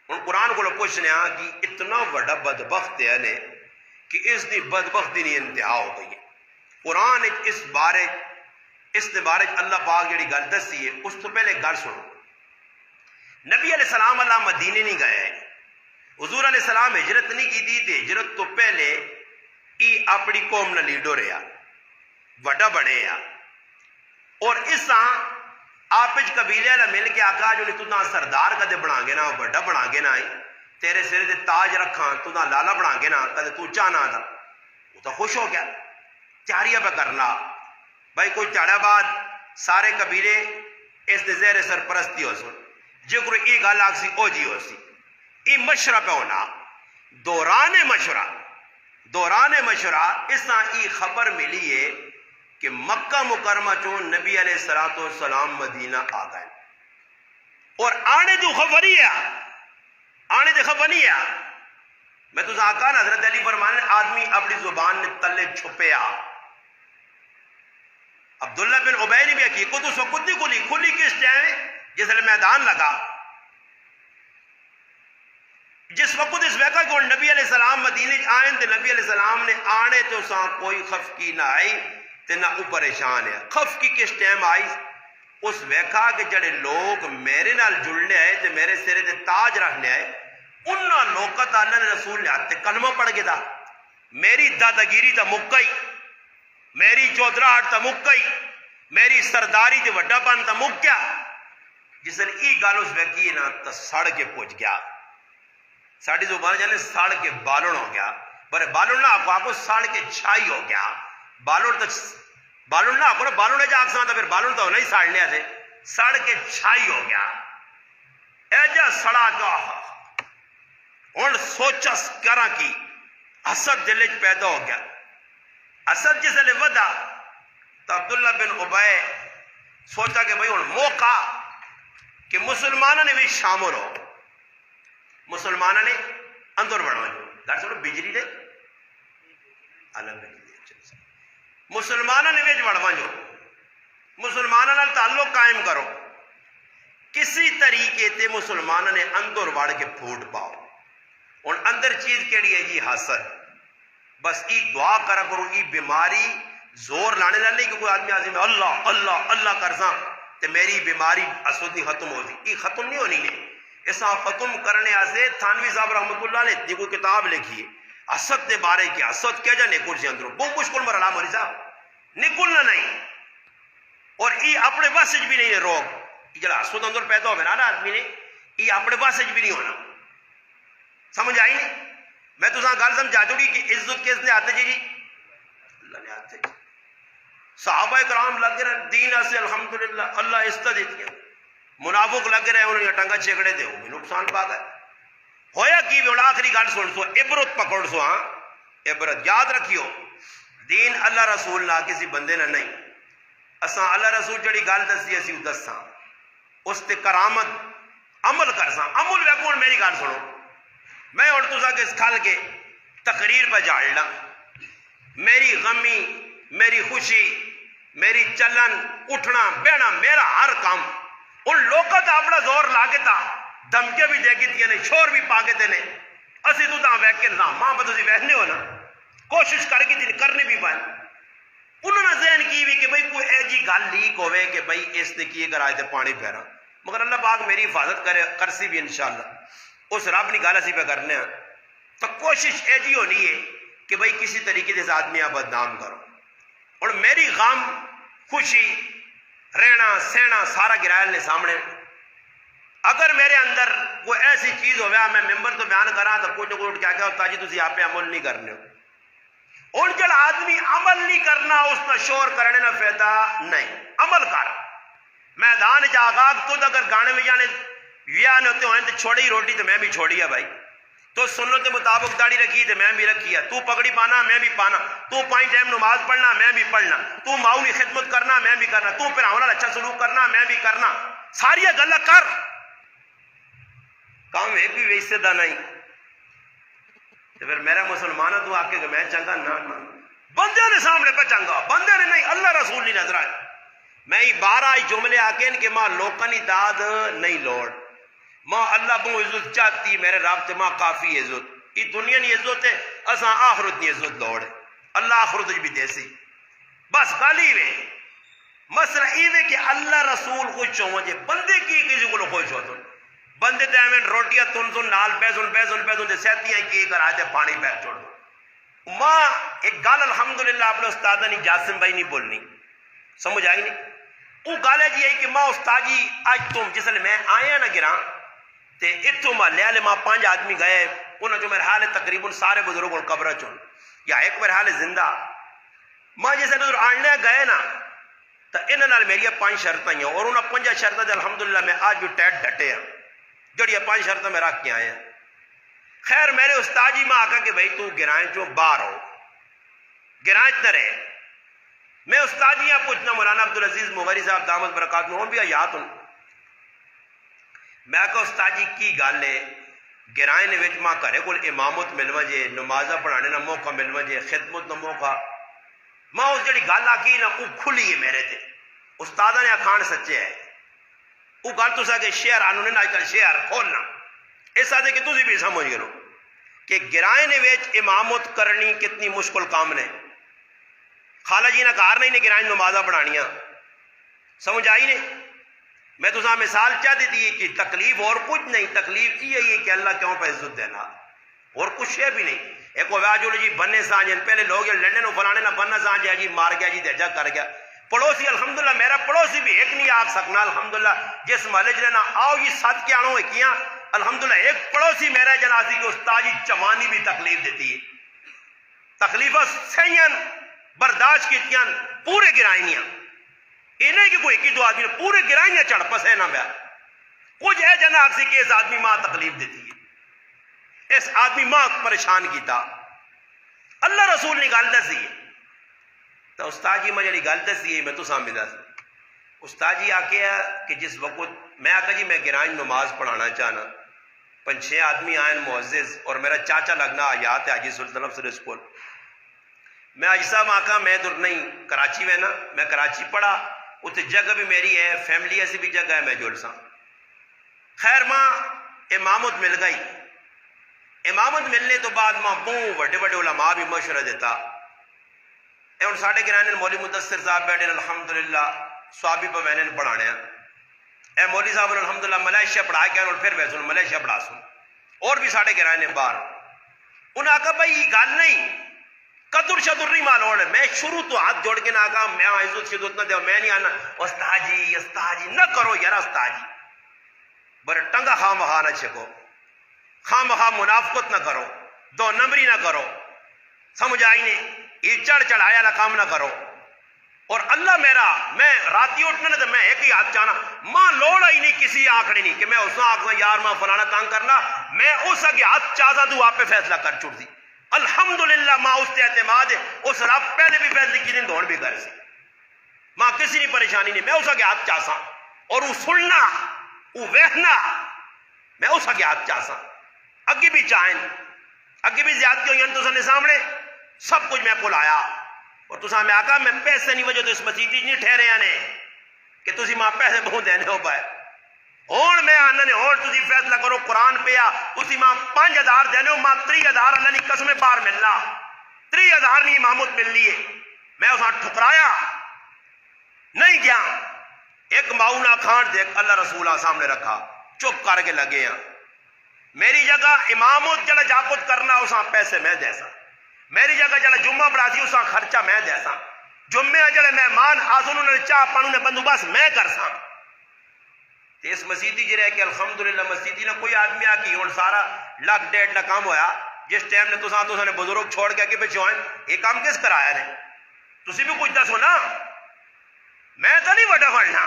Speaker 1: ان قرآن کو لوگ پوچھنے ہیں کہ اتنا بڑا بدبخت ہے نے کہ اس دی بدبختی نہیں انتہا ہو گئی ہے۔ قرآن اس بارے اللہ پاک جڑی گل دسی ہے، اس تو پہلے گل سنو۔ نبی علیہ السلام اللہ مدینے نہیں گئے، حضور علیہ السلام ہجرت نہیں کی تھی، ہجرت تو پہلے ای اپنی قوم نہ لیڈو رہا، وڈا بڑے آ، اور اس آپ قبیلے والا مل کے آقا جو نہیں تو سردار کدے بنا گے نا، وڈا بنا گے نا، تیرے سرے تے تاج رکھاں تو لالا بنا گے نا، کدے تو چاہنا تھا، وہ تو خوش ہو گیا، تیاریاں پہ کرنا بھائی کوئی تیارہ بعد سارے قبیلے اس نے زیر سرپرستی ہو سن، جو کوئی ای گل آکسی او جی ہو سی، ای مشورہ پہ ہونا، دوران مشورہ اس طرح ای خبر ملی ہے کہ مکہ مکرمہ چون نبی علیہ السلام مدینہ آ گئے، اور آنے جو خبر ہی ہے، آنے جو خبر نہیں ہے، میں تو آقا نا حضرت علی فرمانے آدمی اپنی زبان نے تلے چھپیا۔ عبداللہ بن ابی نے بھی حقیقت اس وقت نہیں کھلی کس ٹائم؟ جس لئے میدان لگا، جس وقت اس وقت کو نبی علیہ السلام مدینے آئیں تو نبی علیہ السلام نے آنے تو ساں کوئی خفقی نہ آئی تے نہ او پریشان ہے۔ خفقی کس ٹائم آئی؟ اس وقت کہ جڑے لوگ میرے نال جڑنے آئے تے میرے سرے تے تاج رکھنے آئے، انہاں لوگوں تا اللہ نے رسول نے آتے کلمہ پڑھ کے تھا، میری دادگیری تا مکئی، میری چودراہٹ تا مکئی، میری سرداری تے وڈا پن تا مکیا، جس نے ای گل اس وقت نا تا سڑ کے پوچھ گیا، ساڑھی زبان جانے ساڑ کے بالون ہو گیا، برے بالون نہ آپ کو ساڑ کے چھائی ہو گیا، بالون نہ آپ کو بالون ہے جا آکساں تھا، پھر بالون تو نہیں ساڑنے تھے، ساڑ کے چھائی ہو گیا، ایجا سڑا کا اور سوچا کرا کی حسد دلج پیدا ہو گیا۔ حسد جس نے ودا تو عبداللہ بن ابی سوچا کہ بھئی موقع کہ مسلمانہ نے بھی شامل ہو، مسلمانہ نے اندر بڑھوا جو گھر سنو بجلی دے الگ مسلمانہ نے بھی بڑھوا جو مسلمانہ نے تعلق قائم کرو، کسی طریقے تے مسلمانہ نے اندر بڑھ کے پھوٹ پاؤ، اور اندر چیز کیڑی ہے جی حسد، بس ای دعا کرا کرو ای بیماری زور لانے نہ نہیں کہ کوئی آدمی عظیم اللہ اللہ اللہ کرساں تے میری بیماری حسد نہیں ختم ہوتی، ای ختم نہیں ہونی نے، ایسا ختم کرنے آسے تھانوی صاحب رحمت اللہ نے دی کوئی کتاب لکھی ہے حسد نے بارے کی، حسد کیا جا نکل سے اندروں بہت مشکل مرحلہ مولی صاحب نکلنا نہیں، اور ای اپنے واسج بھی نہیں ہے روگ، جڑا حسد اندر پیدا ہو نا آدمی نے ای اپنے واسج بھی نہیں ہونا، سمجھ آئی نہیں؟ میں تو گل سمجھا چکی کہ عزت کس نے آتے جی اللہ نے آتے، صحابہ کرام لگ رہے دین سے الحمدللہ اللہ عزت دیتی ہے، منافق لگ رہے انہوں نے ٹنگا چھیکڑے دے وہ بھی نقصان پا گئے، ہویا کی بھی آخری گل سن سو عبرت پکڑ سو، ہاں عبرت یاد رکھیو، دین اللہ رسول نہ کسی بندے نہ نہیں، اساں اللہ رسول جڑی گل دسی اسی دساں اس تے کرامت عمل کرساں، عمل ویکھو میری گل سنو، میں اور تسا کے کھل کے تقریر پہ جاڑنا، میری غمی میری خوشی میری چلن اٹھنا بیٹھنا میرا ہر کام ان لوگوں کا اپنا زور لا کے تھا، دھمکے بھی دے کے تھی نے شور بھی پا کے تھے نے، اسی تو ویک کے نظام ماں پہ تھی ویسنے ہو نا کوشش کر کے تھی کرنے بھی پائے، انہوں نے ذہن کی بھی کہ بھئی کوئی ایجی گل لیک ہوئے کہ بھئی اس نے کیے کر آئے تھے پانی پھیرا، مگر اللہ پاک میری حفاظت کرسی بھی انشاءاللہ اس رب نے گالا سی پہ کرنے ہیں، تو کوشش ایجی ہونی ہے کہ بھئی کسی طریقے سے آدمی آپ بدنام کرو، اور میری غم خوشی رہنا سہنا سارا گرائل نے سامنے. اگر میرے اندر کوئی ایسی چیز ہوا میں ممبر تو بیان کرا تو کوئی نہ کوئی اٹھ کے آگیا استاد جی تسی آپ پہ عمل نہیں کرنے ہو. اور جب آدمی عمل نہیں کرنا اس کا شور کرنے نہ فائدہ نہیں. عمل کر میدان جاغاگ تو اگر گانے میں جانے ویا نے ہوتے ہوئے تو چھوڑی روٹی تو میں بھی چھوڑی ہے بھائی. تو سنت کے مطابق داڑھی رکھی تو میں بھی رکھی ہے. تو پگڑی پانا میں بھی پانا. تو 5 ٹائم نماز پڑھنا میں بھی پڑھنا. تو ماؤں کی خدمت کرنا میں بھی کرنا. تو پھر ہمارا اچھا سلوک کرنا میں بھی کرنا. ساری گلا کر کام ایک بھی ویسے دا نہیں. تو پھر میرا مسلمان تو آ کے کہ میں چنگا نہ بندے نے سامنے پہ چنگا بندے نے نہیں اللہ رسول نہیں نظر آئے. میں ہی 12 جملے آ کے کہ ماں لوکن داد نہیں لوڑ ماں اللہ بو عزت چاہتی میرے رابطے ماں کافی عزت. یہ دنیا نہیں عزت ہے اساں آخرت نہیں عزت لوڑ ہے. اللہ آخرت بھی دے سی بس گالی وے. مسئلہ یہ کہ اللہ رسول کو چوجے بندے کی کسی کو خوش ہو. بندے تے میں روٹیاں تن نال بیسن دے سہتیاں کی کرا تے پانی پیر چھوڑ دو. ماں ایک گال الحمدللہ اپنے استاد نہیں جاسم بھائی نہیں بولنی سمجھ آئی نہیں. وہ گال ہے جی کہ ماں استاد جی آج تم جسل میں آیا نہ گراں تے اتو محلے والے ماں 5 آدمی گئے انہوں جو میرے حال ہے تقریباً سارے بزرگوں قبر چون یا ایک میرے حال ہے زندہ. ماں جسے بزرگ آنے گئے نا تو انہوں نے میری 5 شرطیں ہیں اور انہوں 5 شرطیں الحمدللہ میں آج بھی ٹیٹ ڈٹے ہیں جڑی 5 شرطیں میں رکھ کے آئے ہیں. خیر میرے استاد جی میں آکا کہ بھائی تو گرائیں چوں باہر ہو گرائیں نہ رہے. میں استاد جی پوچھنا مولانا عبدالعزیز مغری صاحب دامت برکات میں ہوں بھی یاد ہوں. میں کہا استاد جی کی گل ہے گرائیں نے وچ ماں کرے کول امامت ملوا جے نمازہ پڑھانے نہ موقع ملوا جے خدمت نہ موقع. ماں اس جڑی گل آکی نا وہ کھلی ہے میرے تے. استادہ نے آکھان سچے ہے وہ گل تو سا کہ شہر آنو نے آج کل شہر کھولنا اس آدھے کہ تسی بھی سمجھ گئے کہ گرائیں نے ویچ امامت کرنی کتنی مشکل کام نے. خالہ جی نے کار نہیں نے گرائیں نمازہ پڑھانیاں سمجھ آئی نے. میں تو مثال چاہ دیتی کہ تکلیف اور کچھ نہیں. تکلیف یہ ہے کہ اللہ کیوں پہ عزت دینا اور کچھ ہے بھی نہیں. ایک واجو جی بننے سانجن پہلے لوگ لڑنے نو فلانے نہ بننا سانجا جی مار گیا جی درجہ کر گیا. پڑوسی الحمدللہ میرا پڑوسی بھی ایک نہیں آگ سکنا الحمدللہ جس محلے چ رہنا آؤ جی ساتھ کے آنو کیا الحمدللہ ایک پڑوسی میرا جناسی کہ استاد جی چمانی بھی تکلیف دیتی ہے. تکلیف سین برداشت کیتیاں پورے گرائنیاں یہ نہیں کہ کوئی 1-2 آدمی پورے گرائنیاں چڑھ پسے نہ بیا کچھ ہے جنا آگسی کہ اس آدمی ماں تکلیف دیتی ہے اس آدمی ماں پریشان کیتا. اللہ رسول نے گل دسی ہے تو استاد جی میں جڑی گل دسی ہے میں تو سامنے دس. استاد جی آکے کہ جس وقت میں آکا جی میں گرائن نماز پڑھانا چاہنا 5-6 آدمی آئین معزز اور میرا چاچا لگنا آیات ہے حاجی سلطان افسر اسکول. میں حاجی صاحب آکا میں تو نہیں کراچی میں نا میں کراچی پڑھا اتنے جگہ بھی میری ہے فیملی ایسی بھی جگہ ہے میں جڑ سا. خیر ماں امامت مل گئی. امامت ملنے تو بعد ماں بہت بڑے بڑے علماء بھی مشورہ دیتا. اور ساڑھے گرانے مولوی مدثر صاحب بیٹھے الحمدللہ صحابی پہ میں نے پڑھانے اے مولوی صاحب نے الحمدللہ ملیشیا پڑھا کے اور پھر ویسے ملیشیا پڑھا سن اور بھی ساڑھے گرانے باہر. انہوں نے کہا بھائی یہ گل نہیں قدر شدر نہیں معلوم ہے. میں شروع تو ہاتھ جوڑ کے نہ کہا میں عزت شدت نہ دیا میں نہیں آنا استاد جی نہ کرو یار استاد جی بڑے ٹنگا خواہ مخواہ نہ چھکو خواہ مخواہ منافقت نہ کرو 2 نمبری نہ کرو سمجھ آئی نہیں یہ چڑھ چڑھایا نہ کام نہ کرو. اور اللہ میرا میں راتی اٹھنا تو میں ایک ہی ہاتھ چاہنا ماں لوڑا ہی نہیں کسی آنکھڑی نہیں کہ میں اس آنکھ یار ماں فلانا تانگ کرنا میں اس کے ہاتھ چاہتا تو آپ پہ فیصلہ کر چھوڑ دی. الحمدللہ ماں اس تے اعتماد ہے اس رب پہلے بھی فیصلے کی دن دوڑ بھی کر سی ماں کسی نہیں پریشانی نہیں. میں اس کے ہاتھ چاہتا اور وہ سننا وہ ویخنا میں اس کے ہاتھ چاہتا اگے بھی چاہیں اگے بھی زیادتی ہوئی تو سنے سامنے سب کچھ میں کو لایا اور تو میں آقا میں پیسے نہیں وجہ تو اس مسیحی نہیں ٹھہرے آنے کہ تسی ماں پیسے بہت دینے ہو پائے اور میں آنا نے اور تسی فیصلہ کرو قرآن پہ آ اسی ماں 5,000 دینے ہو ماں 30,000 اللہ نے قسمیں بار ملنا 30,000 نہیں امامت ملنی ہے. میں اسا ٹھکرایا نہیں گیا ایک معاونہ کھان دیکھ اللہ رسولہ سامنے رکھا چپ کر کے لگے ہیں. میری جگہ امامت جلے جاکت کرنا اسا پیسے میں جیسا میری جگہ جلے جمعہ بڑھا سی اسا خرچہ میں جیسا جمعے جڑے مہمان آسن انہوں نے چاہ پانوں نے بندوبست میں کر سا تے اس مسیدی جی رہے کہ الحمدللہ مسیدی نہ کوئی آدمی آکی اور سارا لاکھ ڈیڑھ نہ کام ہویا جس ٹائم نے تو نے بزرگ چھوڑ کے کہ پچھو آئیں یہ کام کس کرایا نے تسی بھی کچھ دسو نا میں تو نہیں وڈا پڑھنا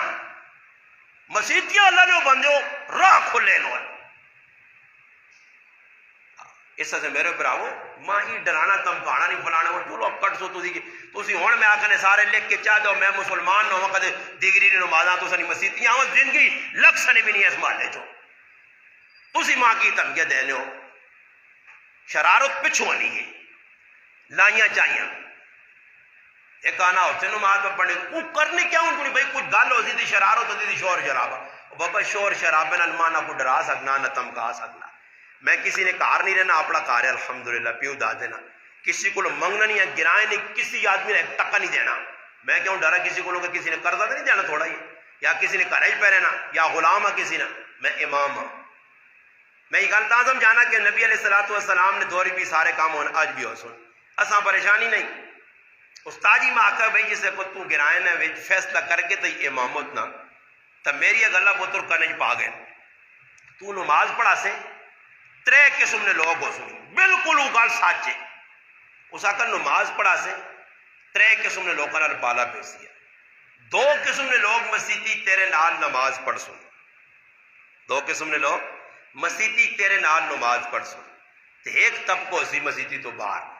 Speaker 1: مسیدیاں اللہ نے بندے راہ کھلے نو اس سے میرے براو ماں ہی ڈرانا تمکانا نہیں فلانا اور چلو اب کٹ سو تسی ہون میں آکھنے سارے لکھ کے چاہ دو میں مسلمان نہ ہوں کدے دیگری نے نمازاں تو سنی مسیدیاں ہوں زندگی لکھ سنے بھی نہیں اس مالے چو تسی ماں کی تمکہ دینے ہو شرارت پچھو نہیں ہے لائیاں چاہیاں ایک آنا ہوتے نماز میں پڑھنے وہ کرنے کیا ہوں کنی بھائی کچھ گل ہوتی تھی شرارت ہوتی تھی شور شرابہ بابا شور شرابہ نہ مانا کو ڈرا سکنا نہ تمکا سکنا میں کسی نے کار نہیں رہنا اپنا کار ہے الحمدللہ پیو دا دینا کسی کو منگنا نہیں ہے گرائے نہیں کسی آدمی نے ٹکا نہیں دینا میں کیوں ڈرا کسی کو لوگ کسی نے قرضہ نہیں دینا تھوڑا ہی یا کسی نے کرائج پہ رہنا یا غلام ہے کسی نے میں امام ہوں میں یہ گل تازم جانا کہ نبی علیہ السلام نے دوری بھی سارے کام ہونا آج بھی ہو سن اساں پریشانی نہیں استاجی میں آکھا بھئی جسے کو تو گرائے نے فیصلہ کر کے تو امامت نہ تو میری گلہ پتر کرنے پا گئے تو نماز پڑھا سے ترے قسم نے لوگ ہو سنی بالکل وہ گل سچے اس آکھا نماز پڑھا سے ترے قسم نے لوگوں نے بالا پیسی ہے دو قسم نے لوگ مسیتی تیرے نال نماز پڑھ سن دو قسم نے لوگ مسیتی تیرے نال نماز پڑھ سن تے ایک طبقہ سی مسیتی تو باہر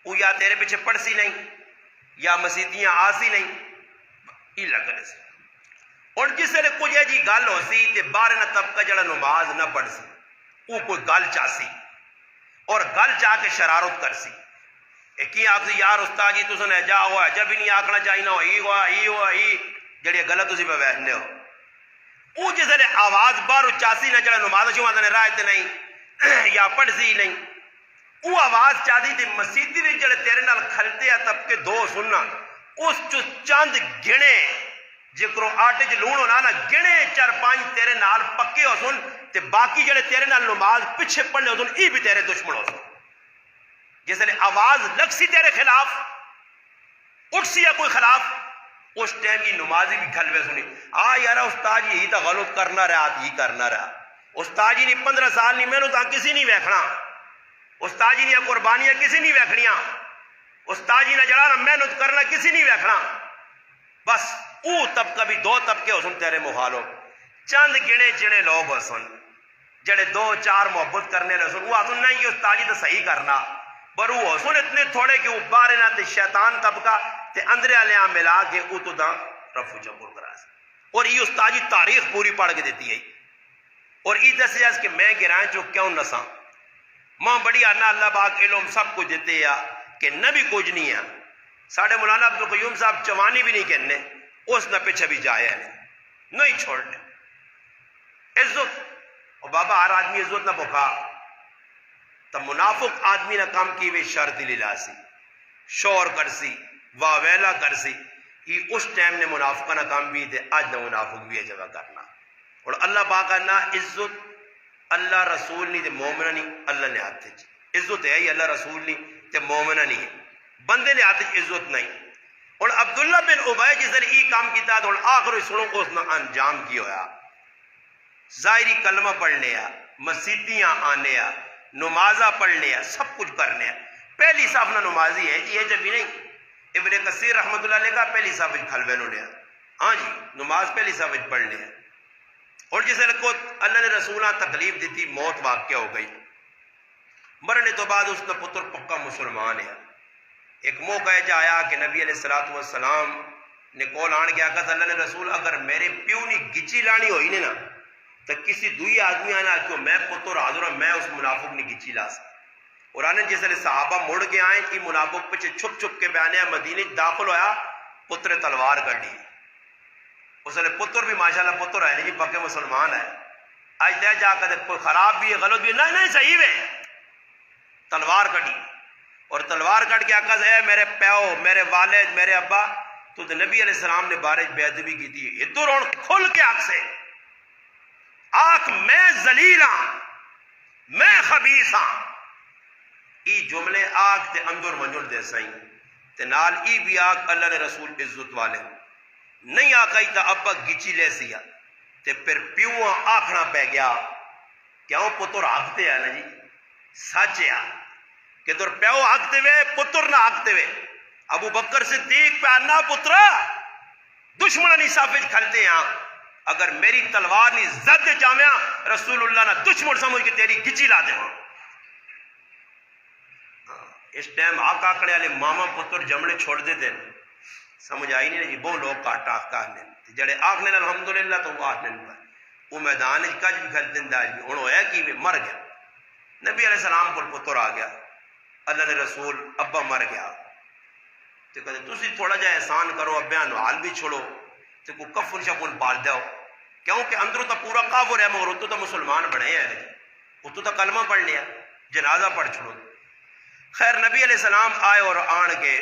Speaker 1: وہ یا تیرے پیچھے پڑھ سی نہیں یا مسیتیاں آسی نہیں یہ لگنے سے اور جس نے کچھ جی گل ہو سی تے باہر نہ طبقہ جڑا نماز نہ پڑھ سی وہ کوئی گل چاسی اور گل چاہ کے شرارت کر سی ایک ہی آپ سے یار استاد جی تُس نے جا ہوا جب ہی نہیں آکھنا چاہیے ہوا جڑی غلط اسی پہ بیٹھنے ہو وہ جس نے آواز باہر چاسی نہ جڑا نماز شو نے رائے نہیں یا پڑھ سی نہیں وہ آواز چاہتی تھی مسیدی بھی جڑے تیرے نال کھلتے ہیں طبقے دو سننا اس چو چند گنے جکرو آٹے چ لون ہونا نا گنے 4-5 تیرے نال پکے ہو سن تے باقی جڑے تیرے نال نماز پیچھے پڑھنے ہو سن یہ بھی تیرے دشمن ہو سن جس نے آواز لگ سی تیرے خلاف اٹھ سی یا کوئی خلاف اس ٹائم کی نمازی بھی کھلوے سنی یار استاد جی یہی تو غلط کرنا رہا یہ کرنا رہا استاد جی نے 15 سال نہیں میں نے تو کسی نہیں ویکھنا استاد جی نے قربانیاں کسی نہیں ویکھنیاں استاد جی نے جڑا محنت کرنا کسی نہیں ویکھنا بس او طبقہ بھی دو طبقے ہو سن تیرے محالوں چند گنے چنے لوگ ہو سن جڑے 2-4 محبت کرنے لے سن وہ آسن نہیں یہ استاد جی تو صحیح کرنا پر وہ ہو سن اتنے تھوڑے کہ وہ باہر نہ تے شیطان طبقہ تے اندرے آلیاں ملا کے او تو دا رفو جبر کرا سی اور یہ استاد جی تاریخ پوری پڑھ کے دیتی ہے اور یہ دس جائز کہ میں گرائیں چو کیوں نساں ماں بڑی آنا اللہ پاک علم سب کچھ دیتے یا کہ نبی کچھ نہیں ہے ساڑھے مولانا عبدالقیوم صاحب چوانی بھی نہیں کہنے اس نہ پیچھے بھی جایا نہیں چھوڑنے عزت اور بابا ہر آدمی عزت نہ بکھا تب منافق آدمی نہ کام کی وے شر دلی لاسی شور کرسی واویلا کرسی یہ اس ٹائم نے منافقہ نہ کام بھی دے آج نہ منافق بھی ہے جگہ کرنا اور اللہ پاک نہ عزت اللہ رسول نہیں تے مومنہ نہیں اللہ نے ہاتھ چ عزت ہے ہی اللہ رسول نہیں تے مومنہ نہیں ہے بندے نے ہاتھ عزت نہیں اور عبداللہ بن ابی جس نے یہ کام کیتا تو آخر سنوں کو اس نے انجام کی ہویا ظاہری کلمہ پڑھنے یا مسیتیاں آنے یا نمازہ پڑھنے یا سب کچھ کرنے پہلی صاف نہ نمازی ہے یہ جب ہی نہیں ابن کثیر رحمت اللہ علیہ کا پہلی صاف کھلوے نو لیا ہاں جی نماز پہلی صاف پڑھنے ہے اور جس کو اللہ نے رسولہ تکلیف دیتی موت واقع ہو گئی مرنے تو بعد اس کا پتر پکا مسلمان ہے ایک موقع جا آیا کہ نبی علیہ السلام نے کول آن گیا کہ اللہ نے رسول اگر میرے پیو نے گچی لانی ہوئی نے نا تو کسی دوئی آدمی آنا کہ میں پتر حاضر ہوں میں اس منافق نے گچی لا سکتا اور آنے جس نے صحابہ مڑ کے آئیں کہ منافق پیچھے چھپ چھپ کے بیانے مدینے داخل ہویا پتر تلوار کر دی اس نے پتر بھی ماشاءاللہ پتر ہے نہیں پکے مسلمان ہے آج دے جا کر کوئی خراب بھی ہے غلط بھی ہے نہیں صحیح ہے تلوار کٹی اور تلوار کٹ کے آقا ہے میرے پیو میرے والد میرے ابا تو نبی علیہ السلام نے بارش بے ادبی کی تھی ادھر اور کھل کے آنکھ سے آنکھ میں ذلیل ہاں میں خبیث ہاں یہ جملے آنکھ تے اندر منجل دے سائیں تے نال ای بھی آکھ اللہ نے رسول عزت والے نہیں آکھائی تا ابا گچی لے سیا تے پھر پیوہ آکھنا پہ گیا کیوں پتر آکھتے ہیں نا جی سچ ہے کہ تر پیو آکھتے ہوئے پتر نہ آکھتے ہوئے ابو بکر صدیق پہ آنا پترا دشمنانی صافج کھلتے ہیں اگر میری تلوار نہیں زد جامعہ رسول اللہ نہ دشمن سمجھ کے تیری گچی لا دے ہوں اس ٹائم آقا کڑے والے ماما پتر جمنے چھوڑ دیتے ہیں سمجھ آئی نہیں جی بہت لوگ کاٹا آخنے جڑے آخنے الحمدللہ تو وہ آخنے وہ میدان کج بھی کھلتے ہیں داج بھی انہوں ہویا کہ مر گیا نبی علیہ السلام کو پتر آ گیا اللہ نے رسول ابا مر گیا تو کہتے تسی تھوڑا جا احسان کرو ابیاں نوال بھی چھوڑو تو کوئی کفن شفن پال دیو کیونکہ اندروں تو پورا کافر ہے مگر اتو تو مسلمان بڑھے ہیں اتو تو کلمہ پڑھ لیا جنازہ پڑھ چھوڑو خیر نبی علیہ السلام آئے اور آن کے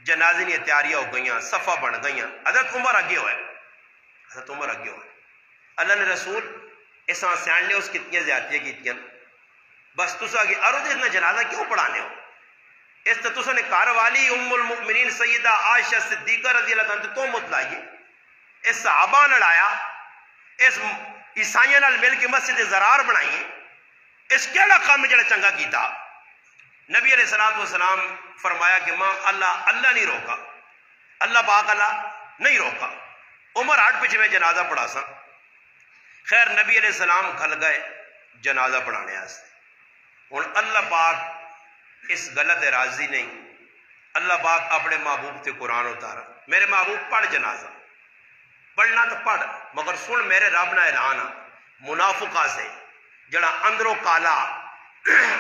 Speaker 1: جنازے کی تیاریاں ہو گئیاں صفہ بن گئیاں حضرت عمر اگے ہوئے حضرت عمر اگے ہوئے اللہ نے رسول اس سیان نے اس کتنی زیادتیاں کیتیاں بس تسا کہ ارو اتنا جنازہ کیوں پڑھانے ہو اس تو تسا نے کار والی ام المؤمنین سیدہ عائشہ صدیقہ رضی اللہ عنہ تو مطلعیے اس صحابہ لڑایا اس عیسائیاں نال مل کے مسجد زرار بنائیے اس کیڑا کام جڑا چنگا کیتا نبی علیہ السلام فرمایا کہ ماں اللہ نہیں روکا اللہ پاک اللہ نہیں روکا عمر ہٹ پیچھے میں جنازہ پڑھا سا خیر نبی علیہ السلام کھل گئے جنازہ پڑھانے آستے ہوں اللہ پاک اس غلط راضی نہیں اللہ پاک اپنے محبوب تے قرآن اتارا میرے محبوب پڑھ جنازہ پڑھنا تو پڑھ مگر سن میرے رب نہ اعلان منافقہ سے جڑا اندروں کالا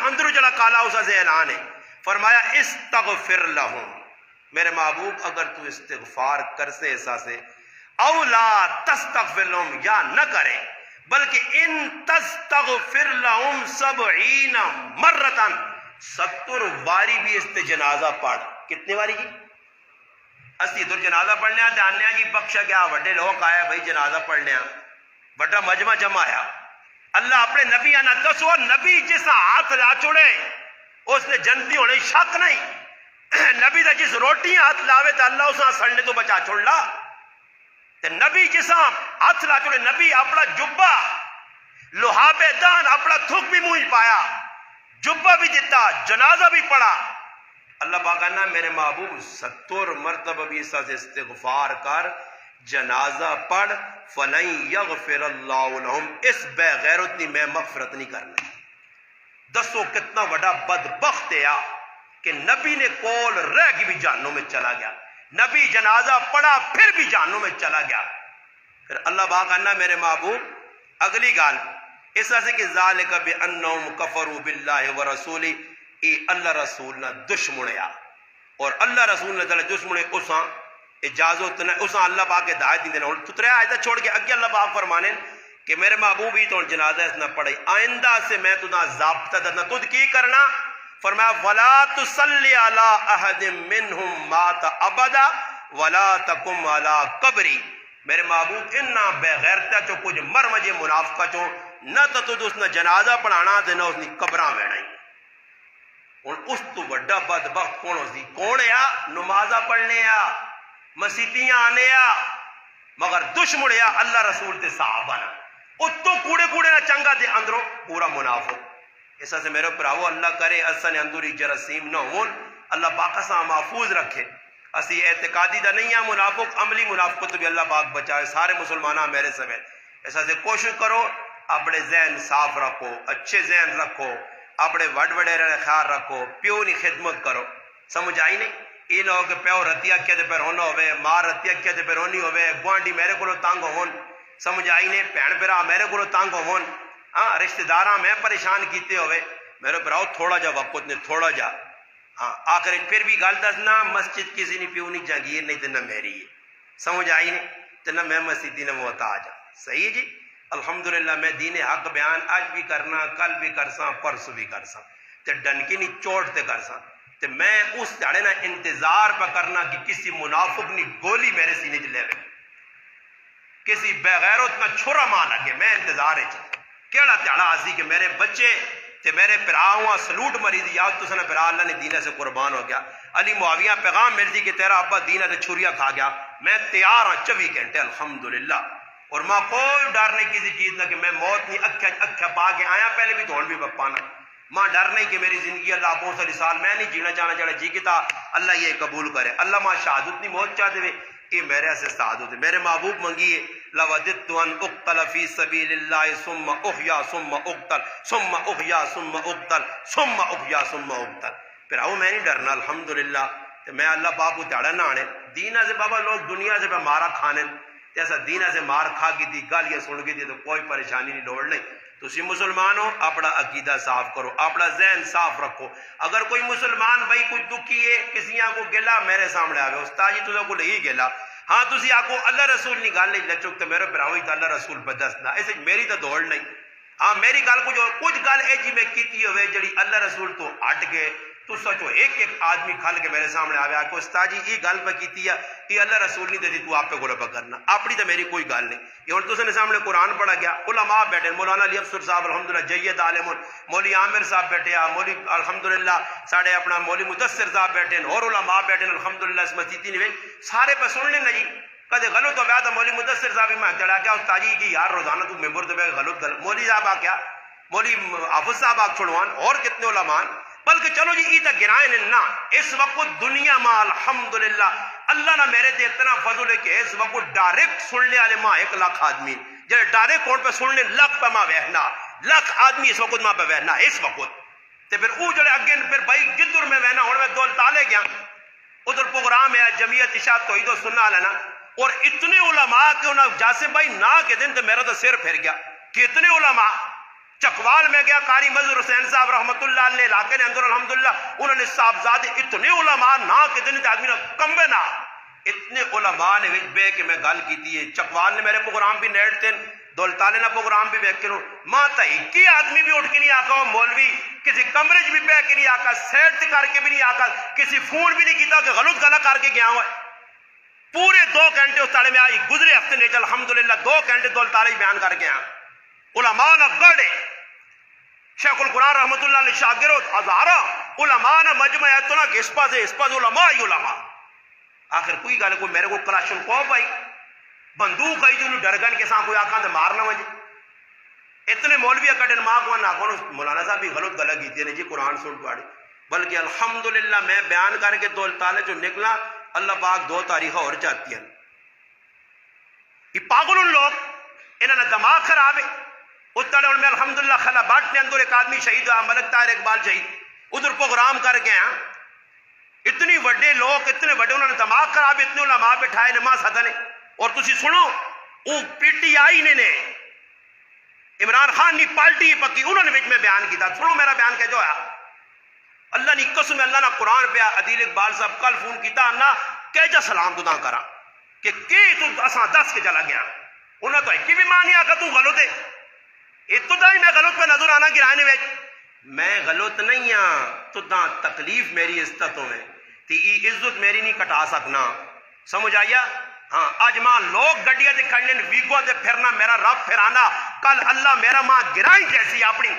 Speaker 1: اندروں جڑا کالا اسا سے اعلان ہے فرمایا استغفر لہم میرے محبوب اگر تو استغفار کر سے ایسا سے او لا تستغفر لہم یا نہ کرے بلکہ ان تستغفر لہم 70 مرتن 70 باری بھی اس تے جنازہ پڑھ کتنے باری جی اسی ادھر جنازہ پڑھنے آتے آنے جی بخشا گیا وڈے لوگ آیا بھائی جنازہ پڑھنے وڈا مجمع جمع آیا اللہ اپنے نبی آنا دسو نبی جسا ہاتھ لا چھوڑے اس نے جنتی ہونے شک نہیں نبی دا جس روٹی ہاتھ لاوے تو اللہ اسا سڑنے تو بچا چھوڑ لا تے نبی جسا ہاتھ لا چھوڑے نبی اپنا جبہ لوہابے دان اپنا تھوک بھی منہ پایا جبہ بھی دیتا جنازہ بھی پڑا اللہ پاک کہنا میرے محبوب 70 مرتبہ بھی اس سے استغفار کر جنازہ پڑھ فَلَن يَغْفِرَ اللَّهُ لَهُمْ اس بے غیرت نہیں میں مغفرت نہیں کرنا دسو کتنا بڑا بدبخت ہے کہ نبی نے کول رہ کے بھی جہنم میں چلا گیا نبی جنازہ پڑھا پھر بھی جہنم میں چلا گیا پھر اللہ پاک کہنا میرے محبوب اگلی گال اس طرح سے کہ ذالک بِأَنَّهُمْ كَفَرُوا بِاللَّهِ وَرَسُولِهِ ای اللہ رسول نہ دشمنیا اور اللہ رسول نے تعالی دشمنے اساں اجازت نہ اساں اللہ پاک کے ہدایت نہیں دینا ہن تترے آیت چھوڑ کے اگے اللہ پاک فرمانے کہ میرے محبوب ہی تو جنازہ اس نہ پڑھے آئندہ سے میں تنا ضابطہ دینا تجھ کی کرنا فرمایا ولا تصلی علی احد منهم مات ابدا ولا تقم علی قبری میرے محبوب انہاں بے غیرتا چو کچھ مر مجے منافقہ چو نہ تو تجھ اس نے جنازہ پڑھانا تے نہ اس نے قبراں ویڑائی ہن اس تو بڑا بدبخت کون سی کون ہے نمازہ پڑھنے آ مسیتیاں آنے آ مگر دشمن ہے اللہ رسول تے صحابہ نا اتو کوڑے کوڑے نہ چنگا تے اندروں پورا منافق ایسا سے میرے پراو اللہ کرے اصل اندری جرسیم نہ ہون اللہ پاک سا محفوظ رکھے اسی اعتقادی دا نہیں ہے منافق عملی منافقت بھی اللہ پاک بچائے سارے مسلمانہ میرے سمیت ایسا سے کوشش کرو اپنے ذہن صاف رکھو اچھے ذہن رکھو اپنے وڈ وڈیرے خیال رکھو پیو نہیں خدمت کرو سمجھ آئی نہیں یہ نہ ہو کہ پیو رتیا کیا تے پہ رونا ہوئے ماں رتیا کیا تے پہ رونی ہوئے گوانڈی میرے کو تانگ ہون سمجھ آئی نہیں پہن پھرا میرے کو تانگ ہون ہاں رشتہ داراں میں پریشان کیتے ہوئے میرے پراؤ تھوڑا جا وقت نے تھوڑا جا ہاں آخر پھر بھی گل دسنا مسجد کسی نے پیو نہیں جاگیر نہیں تے نہ میری ہے سمجھ آئی نہیں تے نہ میں مسجدی نہ محتاج صحیح جی الحمدللہ میں دین حق بیان آج بھی کرنا کل بھی کرساں پرسوں بھی کرساں تے ڈنکی نہیں چوٹ تے کرساں تے میں اس تھاڑے نا انتظار پہ کرنا کہ کسی منافق نی گولی میرے سینے چ لے کسی بے غیرت نہ چھرا ماں لگے میں انتظار ہے کیڑا تھاڑا آسی کہ میرے بچے تے میرے پراؤں سلوٹ مری دی یاد تو سنا پرا اللہ نے دینہ سے قربان ہو گیا. علی معاویہ پیغام ملتی کہ تیرا ابا دینہ سے چھریاں کھا گیا. میں تیار ہوں 24 گھنٹے الحمدللہ, اور ماں کوئی ڈر نہیں کسی چیز نہ کہ میں موت نہیں اکھا پا کے آیا پہلے بھی تو بھی پانا. ماں ڈر نہیں کہ میری زندگی اللہ 65 سال میں نہیں جینا چاہنا چاہتا جی کتا اللہ یہ قبول کرے. اللہ ماں شہادت نہیں موت چاہتے ہوئے یہ میرے سے شہادت ہے. میرے محبوب منگیے لوددت ان اقتل فی سبیل اللہ ثم احیا ثم اقتل ثم احیا ثم اقتل ثم احیا ثم اقتل. پھر آؤ میں نہیں ڈرنا الحمدللہ. میں اللہ پاک کو تیڑا نہ آنے دینہ سے بابا لوگ دنیا سے مارا کھانے ایسا دینہ سے مار کھا کی تھی گالیاں سن کی تھی تو کوئی پریشانی نہیں لوڑ نہیں. تسی مسلمان ہو اپنا عقیدہ صاف کرو, اپنا ذہن صاف رکھو. اگر کوئی مسلمان بھائی کچھ دکھی ہے کسی کو گلا میرے سامنے آوے استاد جی تجھے کو نہیں گلا ہاں تسی آکو اللہ رسول نہیں گل نہیں لچک تو میرے پراوی تو اللہ رسول پہ دسنا ایسے میری تو دوڑ نہیں. ہاں میری گل کچھ گل ہے جی میں کیتی ہوئے جڑی اللہ رسول تو ہٹ کے تو سچو ایک آدمی کھل کے میرے سامنے آیا کہ استاد جی یہ گل پہ کیتی ہے یہ اللہ رسول نہیں دیتی تو آپ پہ گولہ پہ کرنا اپنی تو میری کوئی گل نہیں. یہ ہوں تو سامنے قرآن پڑھا گیا علماء بیٹھے مولانا علی افسر صاحب الحمدللہ جید عالم, مولوی عامر صاحب بیٹھے مولوی الحمدللہ ساڑھے اپنا مولوی مدثر صاحب بیٹھے اور علماء بیٹھے الحمدللہ اس مسیطی نہیں سارے پہ سن لینا جی کدے غلط ہو گیا تو مولوی مدثر صاحب میں چڑھا کیا استاد جی کی یار روزانہ تو ممبر تو غلط مولوی صاحب آ کیا مولوی حافظ صاحب آ چھڑوان اور کتنے علماء بلکہ چلو جی ایتا گرائن نہ اس وقت دنیا ماں الحمدللہ اللہ نہ میرے تے اتنا فضل ہے کہ اس وقت ڈائریکٹ سن لے والے ماں 1 لاکھ آدمی جب ڈائریکٹ کون پہ سن لے لاکھ پہ ماں وہنا لاکھ آدمی اس وقت ماں پہ وہنا اس وقت تے پھر او جڑے اگے پھر بھائی جدر میں وہنا ہوں میں دول تالے گیا ادھر پروگرام ہے جمعیت اشاعت توحید و سننا لینا اور اتنے علماء کہ انہوں جاسم بھائی نہ کے دن تو میرا تو سر پھر گیا کہ اتنے علماء چکوال میں گیا قاری مظہر حسین صاحب رحمت اللہ علیہ علاقے نے اندر الحمدللہ انہوں نے صاحبزادے اتنے علماء نہ کہ دن آدمی نہ کمبے نہ اتنے علماء نے بے کہ میں گل کی تھی چکوال نے میرے پروگرام بھی نیٹ تھے دولتانے نہ پروگرام بھی بیٹھ کے ماں تا ایک آدمی بھی اٹھ کے نہیں آکا مولوی کسی کمرے بھی بیٹھ کے نہیں آکا سیٹ کر کے بھی نہیں آکا کسی فون بھی نہیں کیتا کہ غلط گلا کر کے گیا ہوا پورے 2 گھنٹے اس تالے میں آئی گزرے ہفتے نے الحمدللہ 2 گھنٹے دولتالے بیان کر کے علماء نہ گڑے شیخ القرآن رحمت اللہ علیہ شاگرد ہزارہ علماء نہ مجمع اتنا کہ اس پاس علماء ہی علماء. آخر کوئی گل کوئی میرے کو کلاشن کو بھائی بندوق آئی تو ڈرگن کے ساتھ کوئی آکھاں تو مارنا وجہ اتنے مولوی اکٹن ماں کو نہ کون مولانا صاحب بھی غلط گلا کیتی نے جی قرآن سن پاڑی بلکہ الحمدللہ میں بیان کر کے دول تالے جو نکلا اللہ پاک 2 تاریخ اور چاہتی ہیں. یہ پاگل ان لوگ انہوں نے دماغ خراب ہے اتنے میں الحمدللہ خلا باٹ نے اندر ایک آدمی شہید ہوا ملک طاہر اقبال شہید ادھر پروگرام کر کے اتنی وڈے لوگ اتنے وڈے انہوں نے دماغ خراب اتنے علماء بٹھائے نماز حدن اور تسی سنو وہ پی ٹی آئی نے عمران خان نے پالٹی پکی انہوں نے میں بیان کیا سنو میرا بیان کیا جو ہے اللہ نے قسم اللہ نہ قرآن پہ عدیل اقبال صاحب کل فون کیتا نہ کہ جا سلام تو کرا کہ تو اساں 10 کے چلا گیا انہوں تو ایک بھی مانی آکا تو غلط ہے ابتدائی میں غلط پہ نظر آنا گرانے میں میں غلط نہیں ہاں تو تکلیف میری عزتوں میں تی عزت میری نہیں کٹا سکنا سمجھ آیا. ہاں آج ماں لوگ گڈیاں دے کھڑنے ویگوں دے پھرنا میرا رب پھرانا کل اللہ میرا ماں گرائیں جیسی اپنی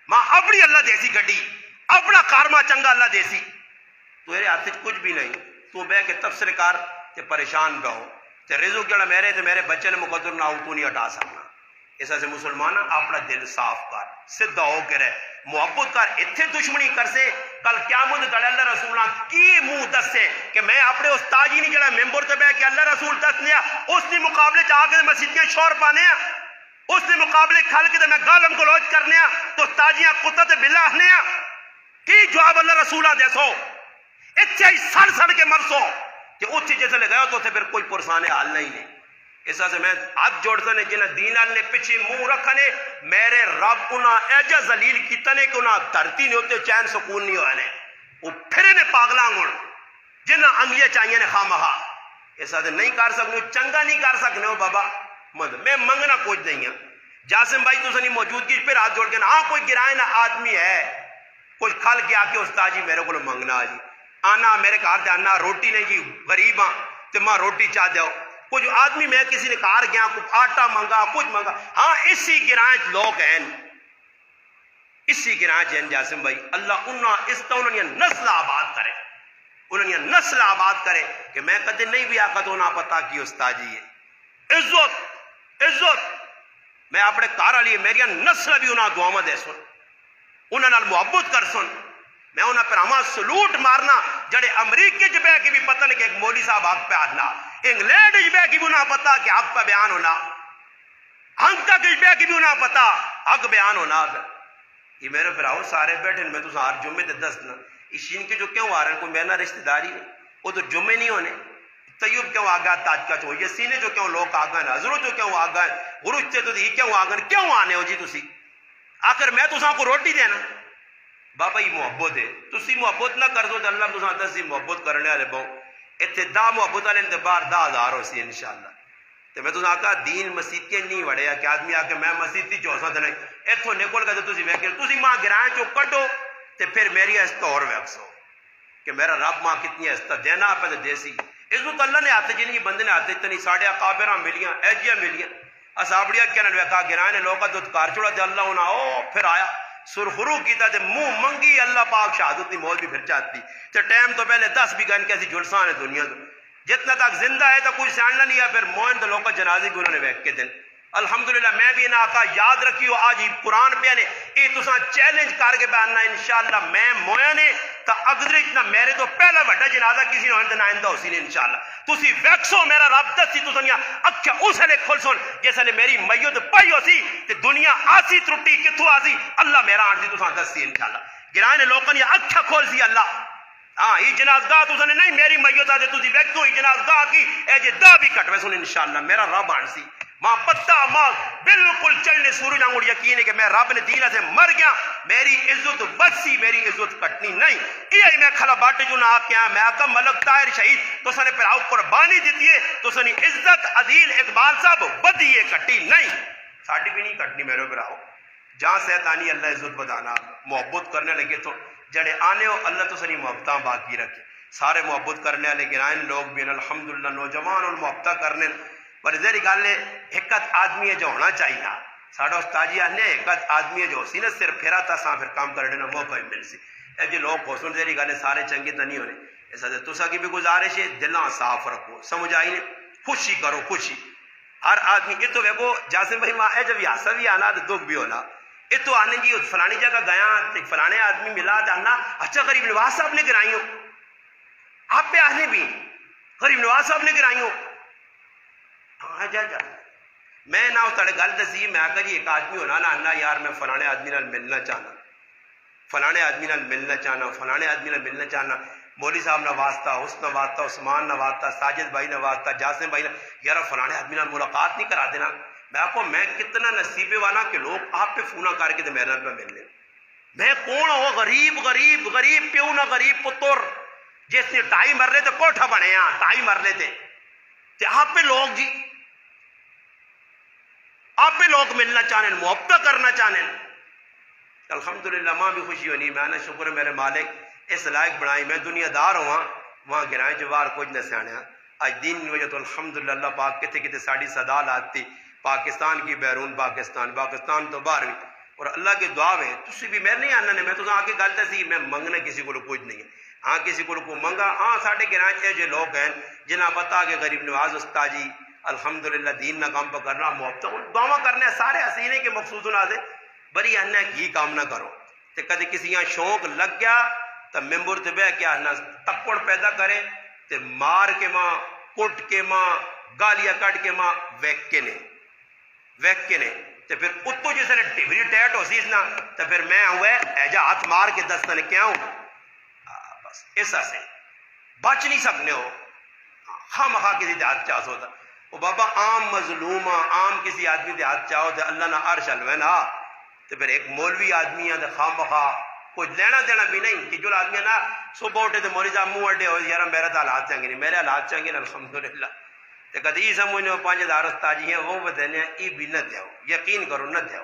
Speaker 1: ماں اپنی اللہ دیسی گڈی اپنا کارما چنگا اللہ دیسی تو میرے ہاتھ کچھ بھی نہیں تو بہ کے تفسیر کر تے پریشان پہ ہو تے رزق جڑا میرے تے میرے بچے نے مقدر نہ ہو تو نہیں ہٹا سکنا. ایسا سے مسلمان اپنا دل صاف کر سدھا ہو کے رہ محبت کر اتنے دشمنی کر سے کل قیامت تلے اللہ رسول کی منہ دس سے کہ میں اپنے استاد ہی نہیں جڑا ممبر تے بیٹھ کے اللہ رسول دس لیا اس نے مقابلے چاہ کے مسجدیاں شور پانے اس نے مقابلے کھل کے میں گالم گلوچ کرنے تو استادیاں کتا تے بلا آنے کی جواب اللہ رسول دیسو اتنے ہی سڑ سڑ کے مرسو کہ اتنے جیسے لے گئے تو پھر کوئی پرسانے حال نہیں ہے. اس سے میں ہاتھ جوڑتا نے جنہیں دین نے پچھے منہ رکھنے میرے رب انہاں ایجا ذلیل کیتا نے کہ انہاں دھرتی نے ہوتے چین سکون نہیں ہوئے وہ پھرے نے پاگلاں گھڑ جنہاں انگلیاں چاہیے نے خامہا ایسا سے نہیں کر سکنے چنگا نہیں کر سکنے ہو بابا میں منگنا کچھ نہیں ہے. جاسم بھائی تو سنی موجودگی پھر ہاتھ جوڑ کے ہاں کوئی گرائے نہ آدمی ہے کوئی کھل کے آ کے استاد جی میرے کو منگنا جی آنا میرے گھر سے آنا روٹی نہیں جی غریب ہاں تو ماں روٹی چاہ دو کچھ آدمی میں کسی نے کار گیا کچھ آٹا منگا کچھ منگا ہاں اسی گرائیں لوگ ہیں اسی گراں چین جاسم بھائی اللہ انہوں نے نسل آباد کرے، انہوں نے نسل آباد کرے کہ میں کدے نہیں بھی آقا تو نہ پتا کی استاجی ہے عزت میں اپنے گھر والی میری نسل بھی انہاں دعاواں دے سن، انہاں نال محبت کر سن، میں انہاں پر ہما سلوٹ مارنا جڑے امریکہ چ بہ کے بھی پتہ نہیں کہ ایک مولوی صاحب حق پہ آنا، انگلینڈ چ بہ کے بھی انہاں پتا کہ حق پہ بیان ہونا، ہانگ کانگ چ بہ کے بھی انہاں پتا حق بیان ہونا۔ یہ میرے بھراؤ سارے بیٹھے میں تو ہر جمعے تے دسنا اشین کے جو کیوں آ رہے ہیں، کوئی میرا رشتہ داری نہیں، وہ تو جمعے نہیں ہونے، طیب کیوں آگا تاج کا چو یسینے جو کیوں لوگ آگا ہیں، حضرت جو کیوں آگا ہیں، غروج تے تو یہ کیوں آگا ہیں، کیوں آنے ہو جی تسی؟ آخر میں تو کو روٹی دینا بابا یہ محبت ہے، تسی محبت نہ کر دو تو اللہ تو دسی محبت کرنے والے بہو اتنے دا محبت والے انتبار 10,000 ہو سی انشاءاللہ۔ تو میں تو آکا دین مسجد کے نہیں وڑیا کہ آدمی آ کے میں مسجد تھی چوسا دے نہیں اتوں نکل گئے تو تسی ویکھے تسی ماں گرائیں چو کٹو تے پھر میری عزت اور ویکسو کہ میرا رب ماں کتنی عزت دینا پہ دیسی عزت اللہ نے آتے جنہیں بندے نے آتے اتنی ساڑھے اکابراں ملیاں ایجیاں ملیاں اسابڑیاں کہنے ویکا گرائیں نے لوگا تو کار چوڑا تے اللہ ہونا او پھر آیا سرخرو کیتا تے منہ منگی اللہ پاک شہادت نہیں موت بھی پھر چاہتی تے ٹائم تو پہلے 10 بھی گن کیسی جلسان ہے دنیا تو جتنا تک زندہ ہے تو کوئی سیاننا نہیں ہے پھر موین تو لوگا جنازی بھی انہوں نے ویک کے دن الحمدللہ میں بھی انہاں آقا یاد رکھیو آج ہی قرآن پہ نے یہ تساں چیلنج کر کے بیاننا انشاءاللہ میں مویا نے تا اگر اتنا میرے تو پہلا بڑا جنازہ کسی نے ہونے نائندہ ہوسی نے انشاءاللہ تسی ویکسو میرا رب دسی تو سنیا اکھا اس نے کھل سن جیسا نے میری میت پائی ہو سی تے دنیا آسی ترٹی کتھو آسی اللہ میرا آنٹی تساں دسی انشاءاللہ گرائے نے لوگوں نے اکھا کھول سی اللہ ہاں یہ جنازگاہ تو سنے نہیں میری میت آتے تسی ویکسو یہ جنازگاہ کی اے جے دا بھی کٹ ویسن انشاءاللہ میرا رب آن سی ماں پتہ ماں بالکل چلنے سورج آنگوڑ یقین ہے کہ میں رب نے دینہ سے مر گیا میری عزت بسی میری عزت کٹنی نہیں یہ میں کھلا باٹے جو نہ آپ کے ہیں میں آقا ملک طاہر شہید تو سنے پر آؤ قربانی دیتی ہے تو سنی عزت عدیل اقبال صاحب بدیے کٹی نہیں ساڑھی بھی نہیں کٹنی میرے پر آؤ جہاں سیطانی اللہ عزت بدانا محبت کرنے لگے تو جڑے آنے ہو اللہ تو سنی محبتاں باقی رکھے سارے محبت کرنے والے گرائن لوگ بھی الحمدللہ نوجوان اور محبتہ کرنے پر ذری گل ہے حکت آدمی ہے جو ہونا چاہیے ساڑھا استاجی آنے حکت آدمی ہے جو سی نا صرف پھرا تا ساں پھر کام کرنے نا موقع ہی مل سی اے جو لوگ خوصن ذری گل ہے سارے چنگی تا نہیں ہونے ایسا دے تسا کی بھی گزارش ہے دلان صاف رکھو سمجھ آئی نے خوشی کرو خوشی ہر آدمی یہ تو ویکو جاسم بھائی ماں ہے جب یاسا بھی آنا تو دکھ بھی ہونا یہ تو آنے کی فلانی جگہ گیا فلانے آدمی ملا تو آنا اچھا غریب نواز صاحب نے گرائی ہو آپ پہ آنے بھی غریب نواز صاحب نے گرائی ہو ہاں جا میں نہ تڑے گل دسی میں آکا جی ایک آدمی ہونا نا اللہ یار میں فلانے آدمی نال ملنا چاہنا فلانے آدمی نال ملنا چاہنا فلانے آدمی نال ملنا چاہنا مولوی صاحب نہ واسطہ حسن نہ واسطہ عثمان نہ واسطہ ساجد بھائی نہ واسطہ جاسم بھائی نہ یار فلانے آدمی نال ملاقات نہیں کرا دینا میں آپ کو میں کتنا نصیبے والا کہ لوگ آپ پہ فونہ کر کے میرے نال پہ مل لیں میں کون ہو غریب غریب غریب پیو نہ غریب پتر جس نے ٹائی مر لے تو کوٹھا بنے ہاں ٹائی مر لے تھے آپ پہ لوگ جی آپ پہ لوگ ملنا چاہنے محبت کرنا چاہنے الحمدللہ ماں بھی خوشی ہونی میں نے شکر ہے میرے مالک اس لائق بنائی میں دنیا دار ہوں وہاں گرائیں جوار کچھ نہ سیانے آج دین وجہ تو الحمدللہ اللہ پاک کتے کتے ساڑھی صدا لاتی پاکستان کی بیرون پاکستان تو باہر بھی اور اللہ کی دعا ہے تسی بھی میں نہیں آنا میں تو آگے گلتا سی میں منگنا کسی کو کچھ نہیں ہے ہاں کسی کو منگا ہاں ساڑھے گرائیں جو لوگ ہیں جنہاں پتا کہ غریب نواز استاجی الحمدللہ دین نہ کام پہ کرنا محبت دعا کرنے سارے حسینے کے مخصوص نازے بری انہیں کی کام نہ کرو تے کدے کسی یہاں شوق لگ گیا تو ممبر تے بے کیا نہ تکڑ پیدا کرے تے مار کے ماں کٹ کے ماں گالیاں کٹ کے ماں ویک کے نے تے پھر اتو جیسے نے ٹیبری ٹیٹ ہو سی نا تو پھر میں ہوئے ایجا ہاتھ مار کے دستانے کیا ہوں بس ایسا سے بچ نہیں سکنے ہو ہاں مخواہ کسی دے ہاتھ چاہت ہوتا وہ بابا عام مظلومہ عام کسی آدمی دے ہاتھ چاہو تے اللہ نہ عرش الوے نا تو پھر ایک مولوی آدمی ہے تے خواہ مخواہ کوئی لینا دینا بھی نہیں کہ جو آدمی ہے نا صبح اٹھے تو مولوی صاحب منہ اڈے ہو یار میرا تو حالات چاہیں گے نہیں میرے حالات چاہیں گے الحمدللہ تے کدی ای سمجھنے 5000 استاجی ہیں وہ بدلنے ای بھی نہ دیو یقین کرو نہ دیو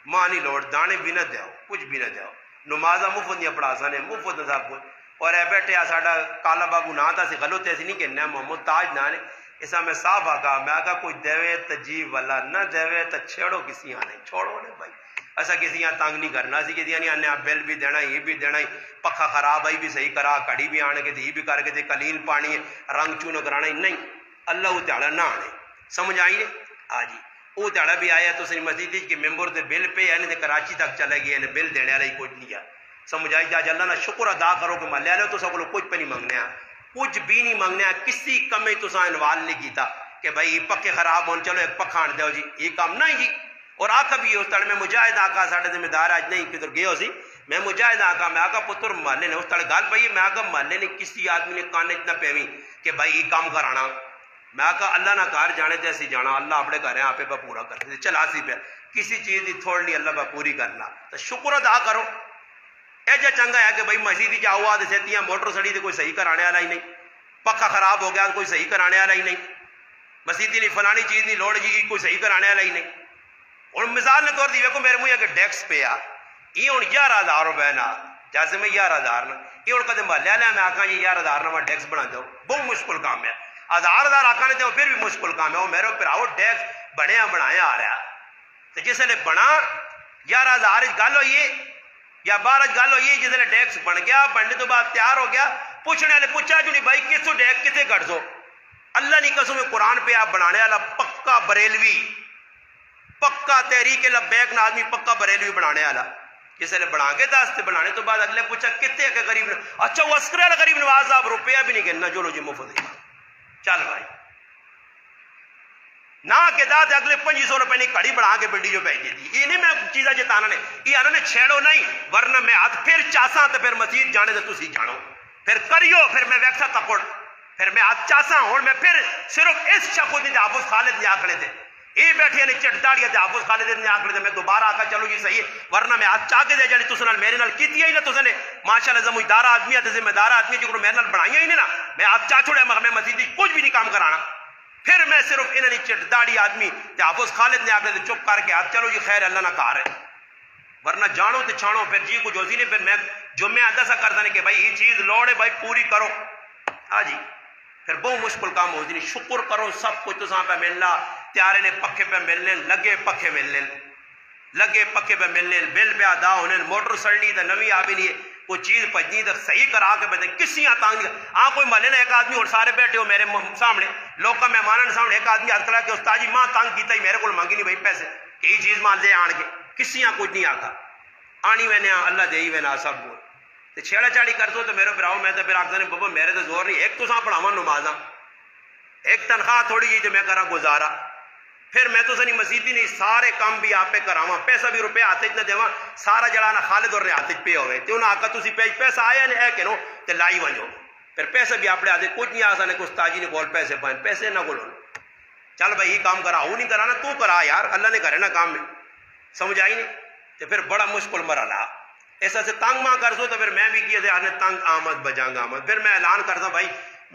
Speaker 1: ماں نہیں لوٹ دانے بھی نہ دیو کچھ بھی نہ دیو نمازہ مفت نہیں پڑھا سانے مفت نہ سب کچھ اور اے بیٹھے ساڈا کالا بابو نہ تھا سی غلط ایسی نہیں کہنا محمد تاج نہ نے ایسا میں صاف آگا میں آگا کوئی دیوے تجیب والا نہ دیوے تو چھیڑو کسی آنے چھوڑو نے بھائی اصا کسی تنگ نہیں کرنا، اسی کسی نہیں آنے بل بھی دینا، یہ بھی دینا، پکھا خراب آئی بھی صحیح کرا، کڑی بھی آنے کے دی بھی کر کے کلیل پانی ہے، رنگ چون کرانا نہیں، اللہ وہ تیڑا نہ آنے، سمجھ آئی ہاں جی، وہ تیڑا بھی آیا تو مسجد کے ممبر تے بل پہ ہے کراچی تک چلے گئے نے بل دینے والا ہی کچھ نہیں ہے، سمجھ آئی جاج اللہ نا شکر ادا کرو کہ محلے والے تو سب کو کچھ پہ نہیں منگنے، کچھ بھی نہیں منگنے، کسی کمے تو انوال نہیں کیتا کہ بھائی پکے خراب ہون چلو ایک پکھا آن دو جی، یہ کام نہیں جی۔ اور آقا بھی اس تڑ میں مجاہد آقا ساڑھے ذمہ دار آج نہیں کدھر گئے ہو سی، میں مجاہد آقا میں آقا پتر محلے نے اس تڑ گال پئی، میں آقا محلے نے کسی آدمی نے کانے اتنا پیویں کہ بھائی یہ کام کرانا، میں آقا اللہ نہ کار جانے تے اسی جانا، اللہ اپنے گھر ہیں آپ پہ پورا کرتے تھے، چلا سی پہ کسی چیز کی تھوڑ نہیں اللہ پہ پوری کرنا، تو شکر ادا کرو، اے جا چنگا ہے کہ بھائی مسجد جاؤ آدھے سیتیاں موٹر سڑی تے کوئی صحیح کرانے والا ہی نہیں، پکھا خراب ہو گیا کوئی صحیح کرانے والا ہی نہیں، مسجد نہیں فلانی چیز نہیں لوڑ جی کوئی صحیح کرانے والا ہی نہیں۔ اور مثال نے طور دی ویکو میرے منہ کہ ڈیکس پہ آ یہ ہوں 11,000 روپے نہ جیسے میں 11,000 نہ یہ ہوں کدے محلے والے میں آکھاں جی 11,000 نہ میں ڈیکس بنا دو، بہت مشکل کام ہے، 1,000 آکھاں نے پھر بھی مشکل کام ہے، وہ میرے پراؤ ڈیکس بنیا بنایا آ رہا تو جس نے بنا 11,000 گل ہوئی یا 12 گل ہوئی، جس نے ڈیکس بن گیا بننے تو بعد تیار ہو گیا، پوچھنے والے پوچھا جو نہیں بھائی کس تو ڈیک کتنے کٹ دو، اللہ نہیں قسم قرآن پہ آپ بنانے والا پکا بریلوی، پکا تحریک لبیک نہ آدمی پکا بریلوی بنانے والا، جس نے بنا کے دس تے بنانے تو بعد اگلے پوچھا کتنے کہ غریب نے، اچھا وہ عسکری والا غریب نواز صاحب روپیہ بھی نہیں کہنا جو لو جی مفت چل بھائی نہ کہ داد اگلے 500 روپے نہیں کڑی بڑھا کے بڈی جو بھیج دی، یہ نہیں میں چیزیں جتانا نے یہ آنا نے چھیڑو نہیں ورنہ میں ہاتھ پھر چاساں تو پھر مسجد جانے تو تسی جانو پھر کریو پھر میں ویکسا تپڑ پھر میں ہاتھ چاساں ہوں میں پھر صرف اس شخص نے حافظ خالد نے آکھڑے تھے یہ بیٹھے نے چٹ داڑیاں تے حافظ خالد نے آکھڑے تھے میں دوبارہ آکھا چلو جی صحیح ورنہ میں ہاتھ چاہ کے دے جڑی تسے نال میرے نال کیتی ہی نہ تسے نے ماشاءاللہ سمجھدار آدمی ہے ذمہ دار آدمی جو میرے نال بنائی ہی نہیں نا میں ہاتھ چاہ چھوڑے میں مسجد کچھ بھی نہیں کام کرانا پھر میں صرف انہوں نے چٹ داڑی آدمی تے حافظ خالد نے آکھڑے تھے چپ کر کے ہاتھ چلو جی خیر اللہ نہ کار ہے ورنہ جانو تے چھانو پھر جی کچھ ہوسی نہیں پھر میں جو میں آدھا سا کرتا نہیں کہ بھائی یہ چیز لوڑ ہے بھائی پوری کرو ہاں جی پھر بہت مشکل کام ہوتی نہیں شکر کرو سب کچھ تو ساں پہ ملنا تیارے نے پکھے پہ ملنے لگے پکھے ملنے لگے پکھے پہ ملنے بل پہ ادا ہونے موٹر سڑنی تو نوی آ بھی نہیں کوئی چیز پجنی تو صحیح کرا کے بتے کسی تانگ نہیں ہاں کوئی محلے نے ایک آدمی اور سارے بیٹھے ہو میرے سامنے لوگ کا مہمان سامنے ایک آدمی ہاتھ کھڑا کہ استاد جی ماں تانگ کیتا ہی میرے کو مانگی نہیں بھائی پیسے کہ یہ چیز مان دے آن کے کسی کچھ نہیں آکھا آنی وینے اللہ دے ہی وینا سب کو تو چھیڑا چاڑی کر دو تو میرے پھر آؤ میں تو پھر آخر نے بابا میرے تو زور نہیں ایک تو ساں پڑھاوا نمازاں ایک تنخواہ تھوڑی جی تو میں کرا گزارا پھر میں تو سنی مسیدی نہیں سارے کام بھی آپ پہ کراواں پیسہ بھی روپے ہاتھ نہ دیواں سارا جڑا نہ خالد اور نے ہاتھ پہ ہوئے تو انہوں نے آکھا تسی پیسہ آیا نہیں ہے کہ نو تو لائی ونجو پھر پیسے بھی آپ نے آتے کچھ نہیں آسا نے کچھ تاجی نے بول پیسے پائیں پیسے نہ بولو چل بھائی یہ کام کرا وہ نہیں کرانا تو کرا یار اللہ نے کرے نا کام میں سمجھ آئی نہیں تو پھر بڑا مشکل مرحلہ ایسا سے تنگ ماں کر دو تو پھر میں بھی کیا تھے تنگ آمد بجانگ آمد پھر میں اعلان کرتا بھائی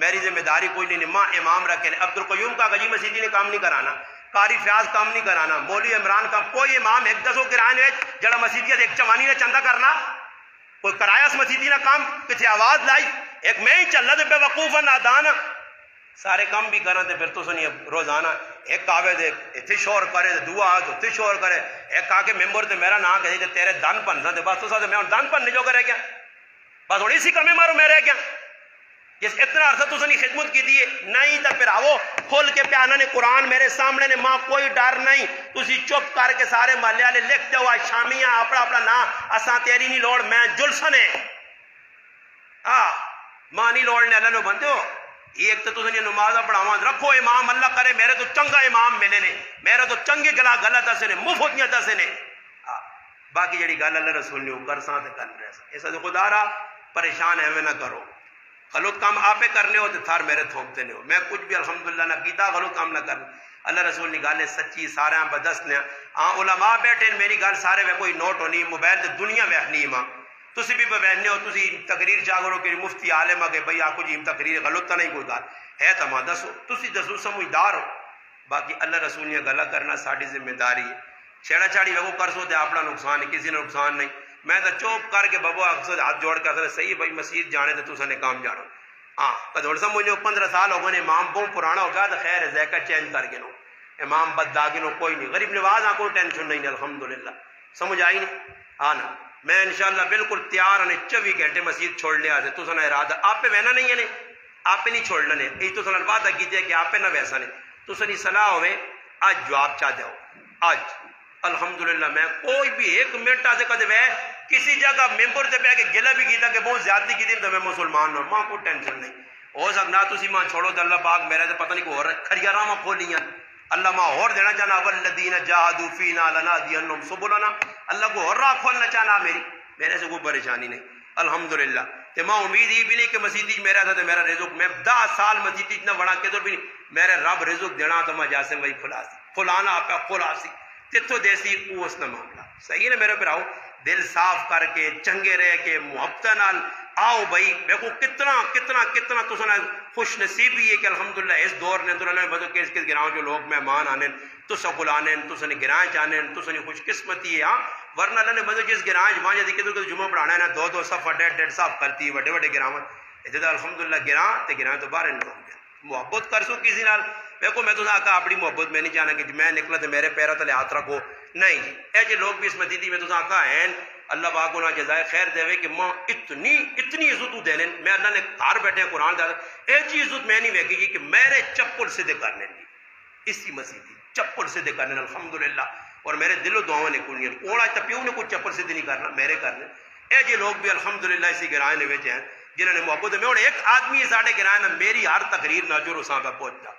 Speaker 1: میری ذمہ داری کوئی نہیں ماں امام رکھے عبد القیوم کا غجی مسیدی نے کام نہیں کرانا قاری فیاض کام نہیں کرانا مولوی عمران کا کوئی امام ایک دسو کرائے جڑا مسیدیت ایک چوانی نے چندہ کرنا کوئی کرایا مسیدی نے کام کتنے آواز لائی ایک میں ہی چل رہا بے وقوف نادان سارے کام بھی کرنا پھر تو سنی روزانہ ایک آوے دے اتنے شور کرے دعا تو اتنے شور کرے ایک آ کے ممبر تے میرا نام کہے تیرے دن پننا تے بس تو ساتھ میں دن پننے جو کرے کیا بس ہوں اسی کمے مارو میں رہ گیا جس اتنا عرصہ تو سنی خدمت کی دیئے نہیں تا پھر آو کھول کے پیانا نے قرآن میرے سامنے نے ماں کوئی ڈر نہیں تسی چپ کر کے سارے محلے والے لکھتے ہوا شامیاں اپنا اپنا نا اساں تیری نہیں لوڑ میں جلسنے ماں نہیں لوڑنے اللہ نو بندے ہو ایک تو تسی نمازہ پڑھاواں رکھو امام اللہ کرے میرے تو چنگا امام ملے نے میرے تو چنگے گلا غلط دسے نے مفتیاں دسے نے باقی جڑی گل اللہ رسول نے کر ساں تے کر رہے ایسا تو خدا را پریشان ہے نہ کرو غلط کام آپ کرنے ہو تو تھار میرے تھوکتے نہیں ہو میں کچھ بھی الحمدللہ نہ کیتا غلط کام نہ کرنا اللہ رسول نے گالے سچی سارے بدست نے علماء بیٹھے میری گل سارے میں کوئی نوٹ ہونی موبائل تے دنیا ویکھنی ماں تسی بھی بیٹھنے ہو تسی تقریر چاہو کہ مفتی عالم ہے کہ بھئی آکو جی تقریر غلط تو نہیں کوئی گل ہے تو ماں دسو تسی دسو سمجھدار ہو باقی اللہ رسول نے گلا کرنا ساری ذمہ داری ہے چھیڑا چھاڑی وہ کر سو تے اپنا نقصان ہے کسی نے نقصان نہیں میں تو چوپ کر کے بابو اکثر ہاتھ جوڑ کے اثر صحیح بھائی مسجد جانے تو تسا نے کام جانو ہاں کدھوڑ سا مجھے 15 سال ہو گئے امام بہت پرانا ہو گیا تو خیر ہے ذائقہ چینج کر کے نو امام بد داغی نو کوئی نہیں غریب نواز ہاں کوئی ٹینشن نہیں الحمدللہ سمجھ آئی نہیں؟ ہاں نا، میں انشاءاللہ بالکل تیار ہوں 24 گھنٹے مسجد چھوڑنے آتے تو سنا ارادہ آپ پہ وہنا نہیں ہے نہیں، آپ پہ نہیں چھوڑنا نہیں، یہ تو سنا وعدہ کیتے کہ آپ پہ نہ ویسا نہیں، تو سنی صلاح ہوئے آج جواب چاہ جاؤ آج الحمدللہ میں کوئی بھی ایک منٹ آتے کدے وہ کسی جگہ ممبر سے پہ کے گلہ بھی کیتا کہ بہت زیادتی کی تھی تو میں مسلمان ہوں، ماں کو ٹینشن نہیں ہو سکنا تسی ماں چھوڑو تو اللہ پاک میرے سے پتہ نہیں کو اور کھڑیا راما کھولیاں اللہ ماں اور دینا چاہنا والذین جاہدوا فینا لنہدینہم سبلنا، اللہ کو اور راہ کھولنا چاہنا میرے سے کوئی پریشانی نہیں الحمدللہ۔ تے ماں امید ہی بھی نہیں کہ مسیح میرا تھا تو میرا رزق میں 10 سال مسیح اتنا بڑا کے تو بھی نہیں میرے رب رزق دینا تو میں جاسم وہی کھلاسی کھلانا آپ کھلاسی تتھو دیسی اوس نہ معاملہ صحیح نا میرے پر آؤ دل صاف کر کے چنگے رہ کے محبت نال آؤ بھائی دیکھو کتنا کتنا کتنا تو سنا خوش نصیبی ہے کہ الحمدللہ اس دور نے تو اللہ نے بدو کس کس گراؤں جو لوگ مہمان آنے تو سکول آنے تو سنی گراں چانے تو سنی خوش قسمتی ہے ہاں ورنہ اللہ نے بدو جس گراں وہاں جدی کہ جمعہ پڑھانا ہے نا 2 صف 1.5 صف کرتی بڑے بڑے گراؤں اتنے تو الحمدللہ گراں تے گراں تو باہر نہ ہو گیا محبت کر سو کسی نال دیکھو میں تو آقا اپنی محبت میں نہیں چاہنا کہ میں نکلا تو میرے پیروں تلے ہاتھ رکھو نہیں جی اے جی لوگ بھی اس مسجد میں تو آقا ہیں اللہ پاک انہاں جزائے خیر دے کہ ماں اتنی عزت دینے میں اللہ نے گھر بیٹھے قرآن دادا اے جی عزت میں نہیں ویکھی کہ میرے چپل سے دے کرنے اسی مسجد چپل سے دے کرنے الحمدللہ اور میرے دل و دعاؤں نے کھلنی کون آج تک پیوں نے کوئی چپل سے دے نہیں کرنا میرے کرنے اے جی لوگ بھی الحمدللہ اسی گرائے نے ویچے ہیں جنہوں نے محبت میں اور ایک آدمی ساڑھے گرائے نا میری ہر تقریر ناجور اساں پہ پہنچتا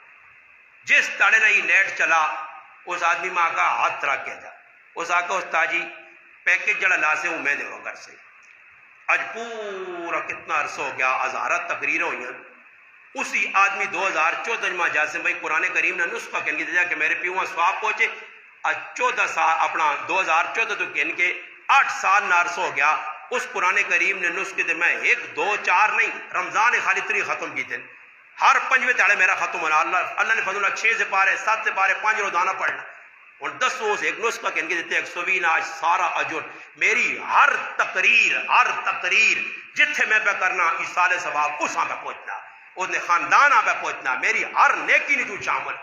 Speaker 1: جس تاڑے نا یہ نیٹ چلا اس آدمی ماں کا ہاتھ رکھ کے جا اس آقا استاد جی پیکج جڑا لاسے ہوں میں دے گھر سے آج پورا کتنا عرصہ ہو گیا ہزارہ تقریریں ہوئی ہیں اسی آدمی 2014 میں جاسم بھائی قرآن کریم نے نسخہ کہنے کی دیا کہ میرے پیوہاں سواب پہنچے آج 14 سال اپنا 2014 تو کہنے کے 8 سال نہ عرصہ ہو گیا اس قرآن کریم نے نسخے دے میں 1 2 4 نہیں رمضان خالی 3 ختم کی تھے ہر 5ویں تاڑے میرا ختم ہونا اللہ نے فضلہ 6 سے پارے 7 سے پارے 5 روزانہ پڑھنا اور 10 روز ایک نسخہ کہنے کے دیتے 120 آج سارا اجر میری ہر تقریر جتھے میں پہ کرنا اس سال ثواب اس پہ پہنچنا اس نے خاندان پہ پہنچنا میری ہر نیکی نے تو شامل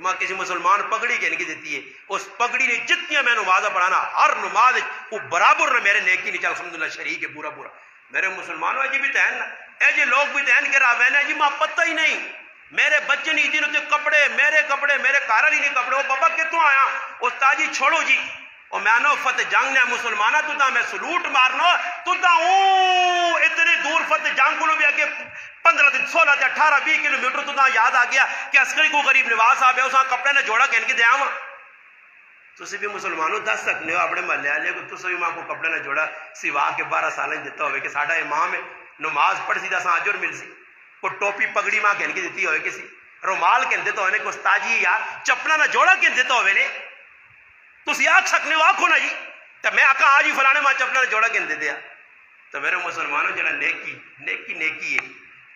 Speaker 1: ماں کسی مسلمان پگڑی کہنے کی دیتی ہے اس پگڑی نے جتنی میں نمازہ پڑھانا ہر نماز وہ برابر نہ میرے نیکی نہیں چل الحمدللہ شریک ہے پورا میرے مسلمانوں اجی بھی تہن اے جی لوگ بھی تہن کے رہا میں جی ماں پتہ ہی نہیں میرے بچے نہیں دن ہوتے کپڑے میرے گھر والی نہیں کپڑے وہ بابا کتوں آیا استاد جی چھوڑو جی اور میں نو فتح جنگ نے مسلمانہ تو دا میں سلوٹ مارنو تو دا اتنے دور فتح جنگ کو بھی آگے 15 16 18 20 کلومیٹر تو دا یاد آ گیا کہ عسکری کو غریب نواز صاحب ہے اس کپڑے نے جوڑا کہن کے دیا ہوا تو بھی مسلمانوں دس سکنے ہو اپنے محلے والے کو تو بھی ماں کو کپڑے نے جوڑا سوا کے 12 سال دیتا ہوئے کہ ساڈا امام ہے نماز پڑھ سی دساں اجر مل سی کو ٹوپی پگڑی ماں کہن کے دیتی ہوئے کسی رومال کہن دیتا ہوئے کہ استاد جی یار چپلا نہ جوڑا کہن دیتا ہوئے نے تسی آکھ سکنے ہو آکھو نا جی تو میں آکھا آج ہی فلانے ماں چپلا نہ جوڑا کہن دیتے ہیں تو میرے مسلمانوں جڑا نیکی ہے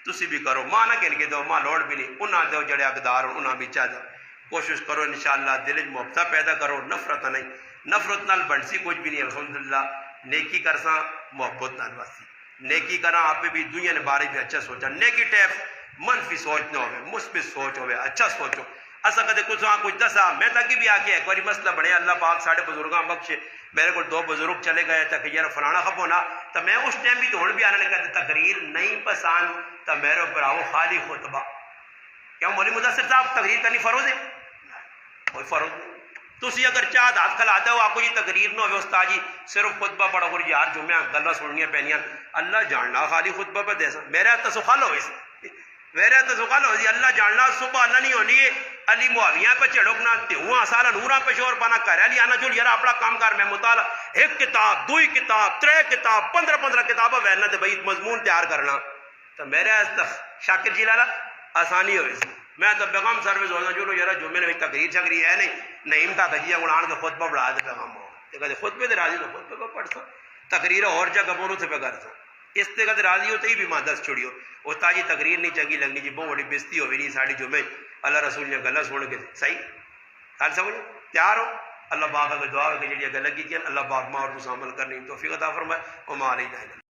Speaker 1: تسی بھی کرو ماں نہ کہن کے دو ماں لوڑ بھی نہیں انہاں دو جڑے اقدار انہاں بھی چاہ دو کوشش کرو انشاءاللہ دل محبت پیدا کرو نفرت نہیں نفرت نال بنسی کچھ بھی نہیں الحمدللہ نیکی کرساں محبت نال واسی نیکی کرا آپ بھی دنیا نے بارے بھی اچھا سوچا نیکی ٹیپ منفی سوچ نہ ہوئے مثبت سوچ ہوئے اچھا سوچو ایسا کدے کچھ دسا میں تک بھی آ کے ایک باری مسئلہ بڑھے اللہ پاک ساڑھے بزرگاں بخشے میرے کو 2 بزرگ چلے گئے تک یار فلانا خبو نا تو میں اس ٹائم بھی تو بھی آنے لگا تقریر نہیں پسند تو میرے اوپر آؤ خالی خطبہ کیا مولوی مدثر صاحب تقریر کرنی فرض ہے کوئی فرض نہیں تسی اگر چاہت ہاتھ کھلاتے ہو آپ کو یہ تقریر نہ ہوئے استاد جی صرف خطبہ پڑھو کر یار جمعہ گلہ سننیاں پہنیاں اللہ جاننا خالی خطبہ پہ دے سا میرے ہاتھ تو سخال ہوئے میرے ہاتھ تو سخال ہوئے اللہ جاننا صبح اللہ نہیں ہونی ہے علی معاویہ پہ چڑھوکنا تیہواں سالہ نورا پہ شور پانا کر علی آنا جو یار اپنا کام کر میں مطالعہ 1 کتاب 2 کتاب 3 کتاب 15 کتابہ ویرنا تے بھائی مضمون تیار کرنا تو میرے ہاتھ شاکر جی لالا آسانی ہوئے میں تو پیغام سروس ہونا جو یار جمعے نے تقریر شکری ہے نہیں کا گجیا گڑان کے خطبہ پڑھا دے پیغام ہو خطبے دے راضی تو خطبے پہ پڑھ سو تقریر اور جگہ بولو سے پہ کر سو اس طرح سے راضی ہوتے ہی بھی ماں دس چھوڑی ہو استاد جی تقریر نہیں چنگی لگنی جی بہت بڑی بےزتی ہوئی نہیں ساڑی جمعے اللہ رسول نے گلا سن کے صحیح خیال سمجھو تیار ہو اللہ پاک اگر دعا ہو کہ جی گلا کی اللہ پاک ماں اور تو عمل کرنی توفیق عطا فرمائے اور ماں علیہ